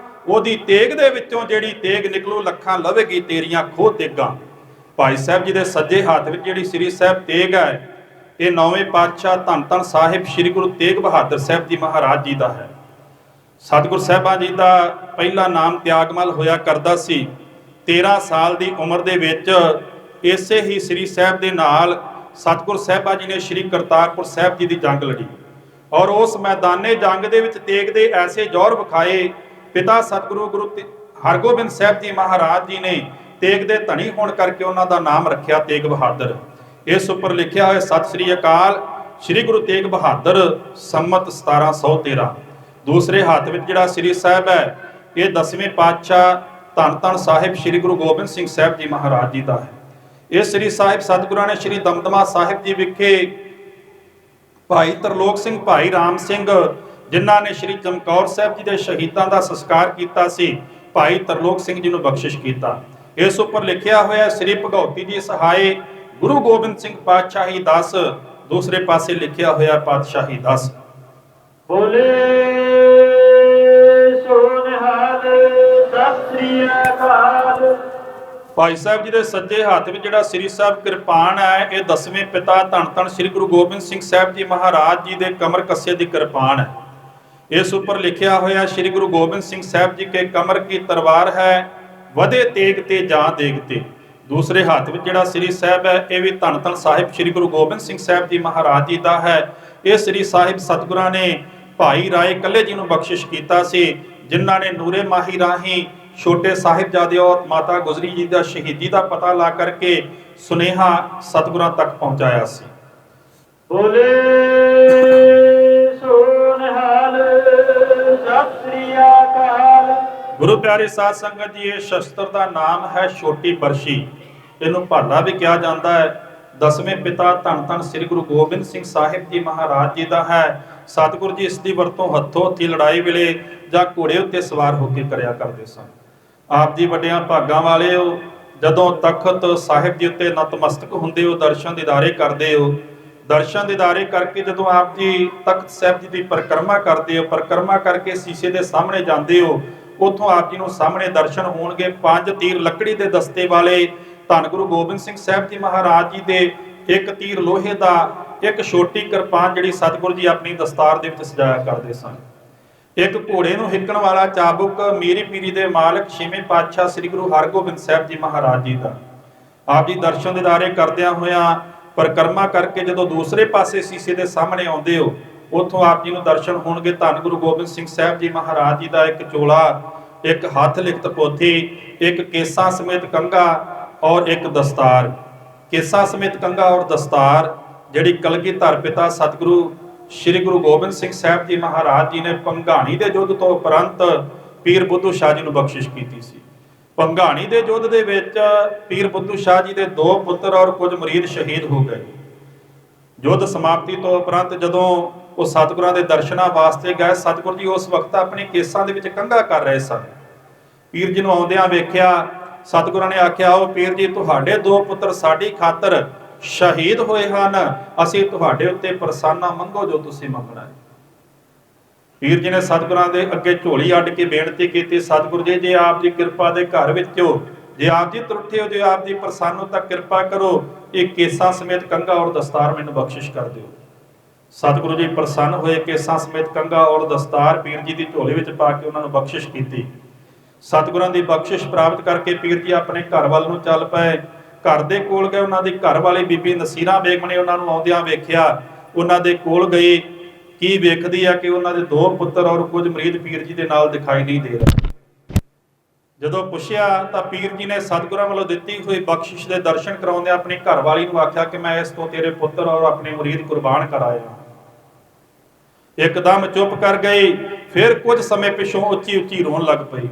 ਉਹਦੀ ਤੇਗ ਦੇ ਵਿੱਚੋਂ ਜਿਹੜੀ ਤੇਗ ਨਿਕਲੂ, ਲੱਖਾਂ ਲਵੇਗੀ ਤੇਰੀਆਂ ਖੋਹ ਤੇਗਾਂ। ਭਾਈ ਸਾਹਿਬ ਜੀ ਦੇ ਸੱਜੇ ਹੱਥ ਵਿੱਚ ਜਿਹੜੀ ਸ੍ਰੀ ਸਾਹਿਬ ਤੇਗ ਹੈ, ਇਹ 9ਵੇਂ ਪਾਤਸ਼ਾਹ ਧੰਨ ਧੰਨ ਸਾਹਿਬ ਸ੍ਰੀ ਗੁਰੂ ਤੇਗ ਬਹਾਦਰ ਸਾਹਿਬ ਜੀ ਮਹਾਰਾਜ ਜੀ ਦਾ ਹੈ। ਸਤਿਗੁਰ ਸਾਹਿਬਾਂ ਜੀ ਦਾ ਪਹਿਲਾ ਨਾਮ ਤਿਆਗਮਲ ਹੋਇਆ ਕਰਦਾ ਸੀ। 13 ਸਾਲ ਦੀ ਉਮਰ ਦੇ ਵਿੱਚ ਇਸੇ ਹੀ ਸ੍ਰੀ ਸਾਹਿਬ ਦੇ ਨਾਲ ਸਤਿਗੁਰ ਸਾਹਿਬਾਂ ਜੀ ਨੇ ਸ੍ਰੀ ਕਰਤਾਰਪੁਰ ਸਾਹਿਬ ਜੀ ਦੀ ਜੰਗ ਲੜੀ ਔਰ ਉਸ ਮੈਦਾਨੇ ਜੰਗ ਦੇ ਵਿੱਚ ਤੇਗ ਦੇ ਐਸੇ ਜੌਹਰ ਵਿਖਾਏ। ਪਿਤਾ ਸਤਿਗੁਰੂ ਗੁਰੂ ਹਰਗੋਬਿੰਦ ਸਾਹਿਬ ਜੀ ਮਹਾਰਾਜ ਜੀ ਨੇ ਤੇਗ ਦੇ ਧਨੀ ਹੋਣ ਕਰਕੇ ਉਹਨਾਂ ਦਾ ਨਾਮ ਰੱਖਿਆ ਤੇਗ ਬਹਾਦਰ। ਇਸ ਉੱਪਰ ਲਿਖਿਆ ਹੋਇਆ ਸਤਿ ਸ੍ਰੀ ਅਕਾਲ ਸ੍ਰੀ ਗੁਰੂ ਤੇਗ ਬਹਾਦਰ ਸੰਮਤ 1713। ਦੂਸਰੇ ਹੱਥ ਵਿੱਚ ਜਿਹੜਾ ਸ੍ਰੀ ਸਾਹਿਬ ਹੈ, ਇਹ 10ਵੇਂ ਪਾਤਸ਼ਾਹ ਧੰਨ ਧੰਨ ਸਾਹਿਬ ਸ੍ਰੀ ਗੁਰੂ ਗੋਬਿੰਦ ਸਿੰਘ ਸਾਹਿਬ ਜੀ ਮਹਾਰਾਜ ਜੀ ਦਾ ਹੈ। ਇਹ ਸ੍ਰੀ ਸਾਹਿਬ ਸਤਿਗੁਰਾਂ ਨੇ ਸ੍ਰੀ ਦਮਦਮਾ ਸਾਹਿਬ ਜੀ ਵਿਖੇ ਭਾਈ ਤਰਲੋਕ ਸਿੰਘ, ਭਾਈ ਰਾਮ ਸਿੰਘ, ਜਿਨ੍ਹਾਂ ਨੇ ਸ੍ਰੀ ਚਮਕੌਰ ਸਾਹਿਬ ਜੀ ਦੇ ਸ਼ਹੀਦਾਂ ਦਾ ਸੰਸਕਾਰ ਕੀਤਾ ਸੀ, ਭਾਈ ਤਰਲੋਕ ਸਿੰਘ ਜੀ ਨੂੰ ਬਖਸ਼ਿਸ਼ ਕੀਤਾ। ਇਸ ਉੱਪਰ ਲਿਖਿਆ ਹੋਇਆ ਸ੍ਰੀ ਭਗਉਤੀ ਜੀ ਸਹਾਏ ਗੁਰੂ ਗੋਬਿੰਦ ਸਿੰਘ ਪਾਤਸ਼ਾਹੀ 10। ਦੂਸਰੇ ਪਾਸੇ ਲਿਖਿਆ ਹੋਇਆ ਪਾਤਸ਼ਾਹੀ 10। ਬੋਲੇ ਸੋ ਨਿਹਾਲ ਸਤਿ ਸ੍ਰੀ ਅਕਾਲ। ਭਾਈ ਸਾਹਿਬ ਜੀ ਦੇ ਸੱਜੇ ਹੱਥ ਵਿੱਚ ਜਿਹੜਾ ਸ੍ਰੀ ਸਾਹਿਬ ਕਿਰਪਾਨ ਹੈ, ਇਹ 10ਵੇਂ ਪਿਤਾ ਧੰਨ ਧੰਨ ਸ੍ਰੀ ਗੁਰੂ ਗੋਬਿੰਦ ਸਿੰਘ ਸਾਹਿਬ ਜੀ ਮਹਾਰਾਜ ਜੀ ਦੇ ਕਮਰ ਕੱਸੇ ਦੀ ਕਿਰਪਾਨ ਹੈ। ਇਸ ਉੱਪਰ ਲਿਖਿਆ ਹੋਇਆ ਸ੍ਰੀ ਗੁਰੂ ਗੋਬਿੰਦ ਸਿੰਘ ਸਾਹਿਬ ਜੀ ਕੇ ਕਮਰ ਕੀ ਤਲਵਾਰ ਹੈ, ਵਧੇ ਤੇਗ ਤੇ ਜਾਂ ਦੇਗ ਤੇ। ਦੂਸਰੇ ਹੱਥ ਵਿੱਚ ਜਿਹੜਾ ਸ੍ਰੀ ਸਾਹਿਬ ਹੈ, ਇਹ ਵੀ ਧੰਨ ਧੰਨ ਸਾਹਿਬ ਸ੍ਰੀ ਗੁਰੂ ਗੋਬਿੰਦ ਸਿੰਘ ਸਾਹਿਬ ਜੀ ਮਹਾਰਾਜ ਜੀ ਦਾ ਹੈ। ਇਹ ਸ੍ਰੀ ਸਾਹਿਬ ਸਤਿਗੁਰਾਂ ਨੇ ਭਾਈ ਰਾਏ ਕੱਲੇ ਜੀ ਨੂੰ ਬਖਸ਼ਿਸ਼ ਕੀਤਾ ਸੀ, ਜਿਨ੍ਹਾਂ ਨੇ ਨੂਰੇ ਮਾਹੀ ਰਾਹੀਂ ਛੋਟੇ ਸਾਹਿਬਜ਼ਾਦੇ ਔਰ ਮਾਤਾ ਗੁਜਰੀ ਜੀ ਦਾ ਸ਼ਹੀਦੀ ਦਾ ਪਤਾ ਲਾ ਕਰਕੇ ਸੁਨੇਹਾ ਸਤਿਗੁਰਾਂ ਤੱਕ ਪਹੁੰਚਾਇਆ ਸੀ। ਬੋਲੇ ਸੋ ਨਿਹਾਲ ਸਤਿ ਸ੍ਰੀ ਅਕਾਲ। ਗੁਰੂ ਪਿਆਰੇ ਸਾਧ ਸੰਗਤ ਜੀ, ਇਹ ਸ਼ਸਤਰ ਦਾ ਨਾਮ ਹੈ ਛੋਟੀ ਬਰਛੀ। ਇਹਨੂੰ ਭਾਲਾ ਵੀ ਕਿਹਾ ਜਾਂਦਾ ਹੈ। 10ਵੇਂ ਪਿਤਾ ਧੰਨ ਧੰਨ ਸ੍ਰੀ ਗੁਰੂ ਗੋਬਿੰਦ ਸਿੰਘ ਸਾਹਿਬ ਜੀ ਮਹਾਰਾਜ ਜੀ ਦਾ ਹੈ। ਸਤਿਗੁਰੂ ਜੀ ਇਸ ਦੀ ਵਰਤੋਂ ਹੱਥੋਂ ਹੱਥੀ ਲੜਾਈ ਵੇਲੇ ਜਾਂ ਘੋੜੇ ਉੱਤੇ ਸਵਾਰ ਹੋ ਕੇ ਕਰਿਆ ਕਰਦੇ ਸਨ। ਆਪ ਜੀ ਵੱਡਿਆਂ ਭਾਗਾਂ ਵਾਲੇ ਹੋ, ਜਦੋਂ ਤਖਤ ਸਾਹਿਬ ਜੀ ਉੱਤੇ ਨਤਮਸਤਕ ਹੁੰਦੇ ਹੋ, ਦਰਸ਼ਨ ਦੀਦਾਰੇ ਕਰਦੇ ਹੋ। ਦਰਸ਼ਨ ਦੀਦਾਰੇ ਕਰਕੇ ਜਦੋਂ ਆਪ ਜੀ ਤਖਤ ਸਾਹਿਬ ਜੀ ਦੀ ਪਰਿਕਰਮਾ ਕਰਦੇ ਹੋ, ਪਰਿਕਰਮਾ ਕਰਕੇ ਸ਼ੀਸ਼ੇ ਦੇ ਸਾਹਮਣੇ ਜਾਂਦੇ ਹੋ, ਉੱਥੋਂ ਆਪ ਜੀ ਨੂੰ ਸਾਹਮਣੇ ਦਰਸ਼ਨ ਹੋਣਗੇ 5 ਤੀਰ ਲੱਕੜੀ ਦੇ ਦਸਤੇ ਵਾਲੇ ਧੰਨ ਗੁਰੂ ਗੋਬਿੰਦ ਸਿੰਘ ਸਾਹਿਬ ਜੀ ਮਹਾਰਾਜ ਜੀ ਦੇ ਇੱਕ ਤੀਰ ਲੋਹੇ ਦਾ, ਇੱਕ ਛੋਟੀ ਕਿਰਪਾਨ ਜਿਹੜੀ ਸਤਿਗੁਰੂ ਜੀ ਆਪਣੀ ਦਸਤਾਰ ਦੇ ਵਿੱਚ ਸਜਾਇਆ ਕਰਦੇ ਸਨ। ਇੱਕ ਘੋੜੇ ਨੂੰ ਹਿੱਕਣ ਵਾਲਾ ਚਾਬੁਕ ਮੀਰੀ ਪੀਰੀ ਦੇ ਮਾਲਕ ਛੇਵੇਂ ਪਾਤਸ਼ਾਹ ਸ੍ਰੀ ਗੁਰੂ ਹਰਗੋਬਿੰਦ ਸਾਹਿਬ ਜੀ ਮਹਾਰਾਜ ਜੀ ਦਾ। ਆਪ ਜੀ ਦਰਸ਼ਨ ਦਿਦਾਰੇ ਕਰਦਿਆਂ ਹੋਇਆਂ ਪਰਿਕਰਮਾ ਕਰਕੇ ਜਦੋਂ ਦੂਸਰੇ ਪਾਸੇ ਸੀਸੇ ਦੇ ਸਾਹਮਣੇ ਆਉਂਦੇ ਹੋ, ਉੱਥੋਂ ਆਪ ਜੀ ਨੂੰ ਦਰਸ਼ਨ ਹੋਣਗੇ ਧੰਨ ਗੁਰੂ ਗੋਬਿੰਦ ਸਿੰਘ ਸਾਹਿਬ ਜੀ ਮਹਾਰਾਜ ਜੀ ਦਾ ਇੱਕ ਚੋਲਾ, ਇੱਕ ਹੱਥ ਲਿਖਤ ਪੋਥੀ, ਇੱਕ ਕੇਸਾਂ ਸਮੇਤ ਕੰਘਾ ਔਰ ਇੱਕ ਦਸਤਾਰ। ਕੇਸਾਂ ਸਮੇਤ ਕੰਘਾ ਔਰ ਦਸਤਾਰ ਜਿਹੜੀ ਕਲਗੀਧਰ ਪਿਤਾ ਸਤਿਗੁਰੂ ਸ੍ਰੀ ਗੁਰੂ ਗੋਬਿੰਦ ਸਿੰਘ ਸਾਹਿਬ ਜੀ ਮਹਾਰਾਜ ਜੀ ਨੇ ਭੰਗਾਣੀ ਦੇ ਯੁੱਧ ਤੋਂ ਉਪਰੰਤ ਪੀਰ ਬੁੱਧੂ ਸ਼ਾਹ ਜੀ ਨੂੰ ਬਖਸ਼ਿਸ਼ ਕੀਤੀ ਸੀ। ਭੰਗਾਣੀ ਦੇ ਯੁੱਧ ਦੇ ਵਿੱਚ ਪੀਰ ਬੁੱਧੂ ਸ਼ਾਹ ਜੀ ਦੇ 2 ਪੁੱਤਰ ਔਰ ਕੁਝ ਮੁਰੀਦ ਸ਼ਹੀਦ ਹੋ ਗਏ। ਯੁੱਧ ਸਮਾਪਤੀ ਤੋਂ ਉਪਰੰਤ ਜਦੋਂ ਉਹ ਸਤਿਗੁਰਾਂ ਦੇ ਦਰਸ਼ਨਾਂ ਵਾਸਤੇ ਗਏ, ਸਤਿਗੁਰੂ ਜੀ ਉਸ ਵਕਤ ਆਪਣੇ ਕੇਸਾਂ ਦੇ ਵਿੱਚ ਕੰਘਾ ਕਰ ਰਹੇ ਸਨ। ਪੀਰ ਜੀ ਨੂੰ ਆਉਂਦਿਆਂ ਵੇਖਿਆ, ਸਤਿਗੁਰਾਂ ਨੇ ਆਖਿਆ, ਉਹ ਪੀਰ ਜੀ ਤੁਹਾਡੇ 2 ਪੁੱਤਰ ਸਾਡੀ ਖਾਤਰ ਸ਼ਹੀਦ ਹੋਏ ਹਨ, ਅਸੀਂ ਤੁਹਾਡੇ ਉੱਤੇ ਪ੍ਰਸਾਨਾ ਮੰਗੋ ਜੋ ਤੁਸੀਂ ਮੰਗਣਾ ਹੈ। ਪੀਰ ਜੀ ਨੇ ਸਤਿਗੁਰਾਂ ਦੇ ਅੱਗੇ ਝੋਲੀ ਅੱਡ ਕੇ ਬੇਨਤੀ ਕੀਤੀ, ਸਤਿਗੁਰੂ ਜੀ ਜੇ ਆਪ ਦੀ ਕਿਰਪਾ ਦੇ ਘਰ ਵਿੱਚ ਹੋ, ਜੇ ਆਪ ਜੀ ਤਰੁੱਠੇ ਹੋ, ਜੇ ਆਪ ਦੀ ਪ੍ਰਸੰਨ ਤਾਂ ਕਿਰਪਾ ਕਰੋ, ਇਹ ਕੇਸਾਂ ਸਮੇਤ ਕੰਘਾ ਔਰ ਦਸਤਾਰ ਮੈਨੂੰ ਬਖਸ਼ਿਸ਼ ਕਰ ਦਿਓ। ਸਤਿਗੁਰੂ ਜੀ ਪ੍ਰਸੰਨ ਹੋਏ, ਕੇਸਾਂ ਸਮੇਤ ਕੰਘਾ ਔਰ ਦਸਤਾਰ ਪੀਰ ਜੀ ਦੀ ਝੋਲੀ ਵਿੱਚ ਪਾ ਕੇ ਉਹਨਾਂ ਨੂੰ ਬਖਸ਼ਿਸ਼ ਕੀਤੀ। ਸਤਿਗੁਰਾਂ ਦੀ ਬਖਸ਼ਿਸ਼ ਪ੍ਰਾਪਤ ਕਰਕੇ ਪੀਰ ਜੀ ਆਪਣੇ ਘਰ ਵੱਲ ਨੂੰ ਚੱਲ ਪਏ। ਘਰ ਦੇ ਕੋਲ ਗਏ, ਉਹਨਾਂ ਦੀ ਘਰ ਵਾਲੀ ਬੀਬੀ ਨਸੀਰਾਂ ਬੇਗਮ ਨੇ ਉਹਨਾਂ ਨੂੰ ਆਉਂਦਿਆਂ ਵੇਖਿਆ, ਉਹਨਾਂ ਦੇ ਕੋਲ ਗਈ। ਕੀ ਵੇਖਦੀ ਆ ਕਿ ਉਹਨਾਂ ਦੇ 2 ਪੁੱਤਰ ਔਰ ਕੁਝ ਮੁਰੀਦ ਪੀਰ ਜੀ ਦੇ ਨਾਲ ਦਿਖਾਈ ਨਹੀਂ ਦੇ ਰਹੇ। ਜਦੋਂ ਪੁੱਛਿਆ ਤਾਂ ਪੀਰ ਜੀ ਨੇ ਸਤਿਗੁਰਾਂ ਵੱਲੋਂ ਦਿੱਤੀ ਹੋਈ ਬਖਸ਼ਿਸ਼ ਦੇ ਦਰਸ਼ਨ ਕਰਾਉਂਦੇ ਆਪਣੀ ਘਰ ਵਾਲੀ ਨੂੰ ਆਖਿਆ ਕਿ ਮੈਂ ਇਸ ਤੋਂ ਤੇਰੇ ਪੁੱਤਰ ਔਰ ਆਪਣੇ ਮੁਰੀਦ ਕੁਰਬਾਨ ਕਰਾਇਆ। ਇੱਕਦਮ ਚੁੱਪ ਕਰ ਗਈ। ਫਿਰ ਕੁਝ ਸਮੇਂ ਪਿਛੋਂ ਉੱਚੀ ਉੱਚੀ ਰੋਣ ਲੱਗ ਪਈ।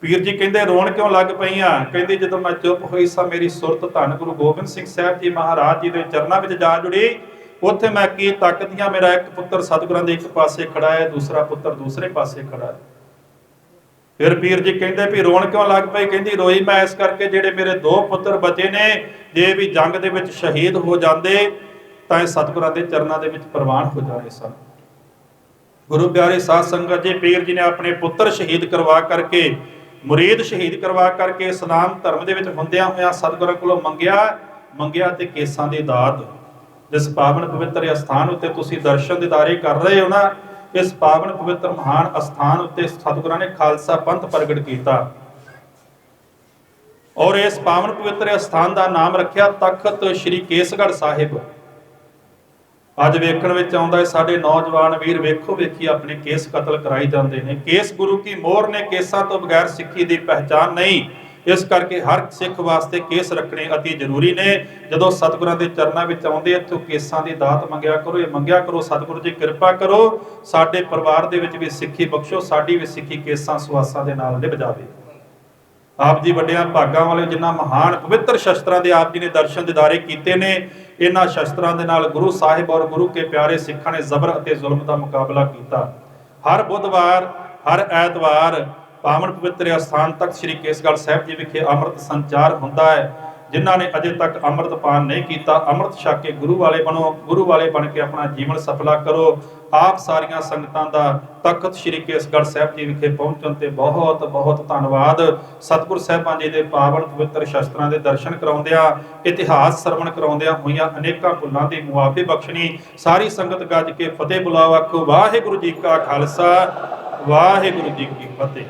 ਪੀਰ ਜੀ ਕਹਿੰਦੇ ਰੋਣ ਕਿਉਂ ਲੱਗ ਪਈਆਂ? ਕਹਿੰਦੀ ਜਦੋਂ ਮੈਂ ਚੁੱਪ ਹੋਈ ਸਾਂ ਮੇਰੀ ਸੁਰਤ ਧੰਨ ਗੁਰੂ ਗੋਬਿੰਦ ਸਿੰਘ ਸਾਹਿਬ ਜੀ ਮਹਾਰਾਜ ਜੀ ਦੇ ਚਰਨਾਂ ਵਿੱਚ ਜਾ ਜੁੜੀ। ਉੱਥੇ ਮੈਂ ਕੀ ਤੱਕਦੀਆਂ, ਮੇਰਾ ਇੱਕ ਪੁੱਤਰ ਸਤਿਗੁਰਾਂ ਦੇ ਇੱਕ ਪਾਸੇ ਖੜਾ ਹੈ, ਦੂਸਰਾ ਪੁੱਤਰ ਦੂਸਰੇ ਪਾਸੇ ਖੜਾ ਹੈ। ਫਿਰ ਪੀਰ ਜੀ ਕਹਿੰਦੇ ਵੀ ਰੋਣ ਕਿਉਂ ਲੱਗ ਪਈ? ਕਹਿੰਦੀ ਰੋਈ ਮੈਂ ਇਸ ਕਰਕੇ ਜਿਹੜੇ ਮੇਰੇ 2 ਪੁੱਤਰ ਬਚੇ ਨੇ, ਜੇ ਵੀ ਜੰਗ ਦੇ ਵਿੱਚ ਸ਼ਹੀਦ ਹੋ ਜਾਂਦੇ ਤਾਂ ਇਹ ਸਤਿਗੁਰਾਂ ਦੇ ਚਰਨਾਂ ਦੇ ਵਿੱਚ ਪ੍ਰਵਾਨ ਹੋ ਜਾਣੇ ਸਨ। ਗੁਰੂ ਪਿਆਰੇ ਸਾਧ ਸੰਗਤ ਜੀ, ਪੀਰ ਜੀ ਨੇ ਆਪਣੇ ਪੁੱਤਰ ਸ਼ਹੀਦ ਕਰਵਾ ਕਰਕੇ, ਮੁਰੀਦ ਸ਼ਹੀਦ ਕਰਵਾ ਕਰਕੇ ਇਸਲਾਮ ਧਰਮ ਦੇ ਵਿੱਚ ਹੁੰਦਿਆਂ ਹੋਇਆਂ ਸਤਿਗੁਰਾਂ ਕੋਲੋਂ ਮੰਗਿਆ ਤੇ ਕੇਸਾਂ ਦੀ ਦਾਤ। ਜਿਸ ਪਾਵਨ ਪਵਿੱਤਰ ਅਸਥਾਨ ਉੱਤੇ ਤੁਸੀਂ ਦਰਸ਼ਨ ਦਿਦਾਰੇ ਕਰ ਰਹੇ ਹੋ ਨਾ, ਇਸ ਪਾਵਨ ਪਵਿੱਤਰ ਮਹਾਨ ਅਸਥਾਨ ਉੱਤੇ ਸਤਿਗੁਰਾਂ ਨੇ ਖਾਲਸਾ ਪੰਥ ਪ੍ਰਗਟ ਕੀਤਾ ਔਰ ਇਸ ਪਾਵਨ ਪਵਿੱਤਰ ਅਸਥਾਨ ਦਾ ਨਾਮ ਰੱਖਿਆ ਤਖਤ ਸ੍ਰੀ ਕੇਸਗੜ੍ਹ ਸਾਹਿਬ। ਅੱਜ ਵੇਖਣ ਵਿੱਚ ਆਉਂਦਾ ਹੈ ਸਾਡੇ ਨੌਜਵਾਨ ਵੀਰ ਵੇਖੋ ਵੇਖੀ ਆਪਣੇ ਕੇਸ ਕਤਲ ਕਰਾਈ ਜਾਂਦੇ ਨੇ। ਕੇਸ ਗੁਰੂ ਕੀ ਮੋਹਰ ਨੇ, ਕੇਸਾਂ ਤੋਂ ਬਗੈਰ ਸਿੱਖੀ ਦੀ ਪਹਿਚਾਨ ਨਹੀਂ। ਇਸ ਕਰਕੇ ਹਰ ਸਿੱਖ ਵਾਸਤੇ ਕੇਸ ਰੱਖਣੇ ਅਤੀ ਜ਼ਰੂਰੀ ਨੇ। ਜਦੋਂ ਸਤਿਗੁਰਾਂ ਦੇ ਚਰਨਾਂ ਵਿੱਚ ਆਉਂਦੇ ਇੱਥੋਂ ਕੇਸਾਂ ਦੀ ਦਾਤ ਮੰਗਿਆ ਕਰੋ। ਇਹ ਮੰਗਿਆ ਕਰੋ, ਸਤਿਗੁਰੂ ਜੀ ਕਿਰਪਾ ਕਰੋ, ਸਾਡੇ ਪਰਿਵਾਰ ਦੇ ਵਿੱਚ ਵੀ ਸਿੱਖੀ ਬਖਸ਼ੋ, ਸਾਡੀ ਵੀ ਸਿੱਖੀ ਕੇਸਾਂ ਸੁਆਸਾਂ ਦੇ ਨਾਲ ਨਿਭ ਜਾਵੇ। ਆਪ ਜੀ ਵੱਡਿਆਂ ਭਾਗਾਂ ਵਾਲੇ, ਜਿਨ੍ਹਾਂ ਮਹਾਨ ਪਵਿੱਤਰ ਸ਼ਸਤਰਾਂ ਦੇ ਆਪ ਜੀ ਨੇ ਦਰਸ਼ਨ ਦਿਦਾਰੇ ਕੀਤੇ ਨੇ, ਇਹਨਾਂ ਸ਼ਸਤਰਾਂ ਦੇ ਨਾਲ ਗੁਰੂ ਸਾਹਿਬ ਔਰ ਗੁਰੂ ਕੇ ਪਿਆਰੇ ਸਿੱਖਾਂ ਨੇ ਜ਼ਬਰ ਅਤੇ ਜ਼ੁਲਮ ਦਾ ਮੁਕਾਬਲਾ ਕੀਤਾ। ਹਰ ਬੁੱਧਵਾਰ, ਹਰ ਐਤਵਾਰ ਪਾਵਨ ਪਵਿੱਤਰ ਅਸਥਾਨ ਤਖਤ ਸ੍ਰੀ ਕੇਸਗੜ੍ਹ ਸਾਹਿਬ ਜੀ ਵਿਖੇ ਅੰਮ੍ਰਿਤ ਸੰਚਾਰ ਹੁੰਦਾ ਹੈ। ਜਿਨ੍ਹਾਂ ਨੇ ਅਜੇ ਤੱਕ ਅੰਮ੍ਰਿਤ ਪਾਨ ਨਹੀਂ ਕੀਤਾ, ਅੰਮ੍ਰਿਤ ਛਕ ਕੇ ਗੁਰੂ ਵਾਲੇ ਬਣੋ, ਗੁਰੂ ਵਾਲੇ ਬਣ ਕੇ ਆਪਣਾ ਜੀਵਨ ਸਫਲਾ ਕਰੋ। ਆਪ ਸਾਰੀਆਂ ਸੰਗਤਾਂ ਦਾ ਤਖਤ ਸ੍ਰੀ ਕੇਸਗੜ੍ਹ ਸਾਹਿਬ ਜੀ ਵਿਖੇ ਪਹੁੰਚਣ ਤੇ ਬਹੁਤ ਬਹੁਤ ਧੰਨਵਾਦ। ਸਤਿਗੁਰ ਸਾਹਿਬਾਂ ਜੀ ਦੇ ਪਾਵਨ ਪਵਿੱਤਰ ਸ਼ਸਤਰਾਂ ਦੇ ਦਰਸ਼ਨ ਕਰਾਉਂਦਿਆਂ, ਇਤਿਹਾਸ ਸਰਵਣ ਕਰਾਉਂਦਿਆਂ ਹੋਈਆਂ ਅਨੇਕਾਂ ਭੁੱਲਾਂ ਦੀ ਮੁਆਫੀ ਬਖਸ਼ਣੀ। ਸਾਰੀ ਸੰਗਤ ਗੱਜ ਕੇ ਫਤਿਹ ਬੁਲਾਓ, ਆਖੋ ਵਾਹਿਗੁਰੂ ਜੀ ਕਾ ਖਾਲਸਾ, ਵਾਹਿਗੁਰੂ ਜੀ ਕੀ ਫਤਿਹ।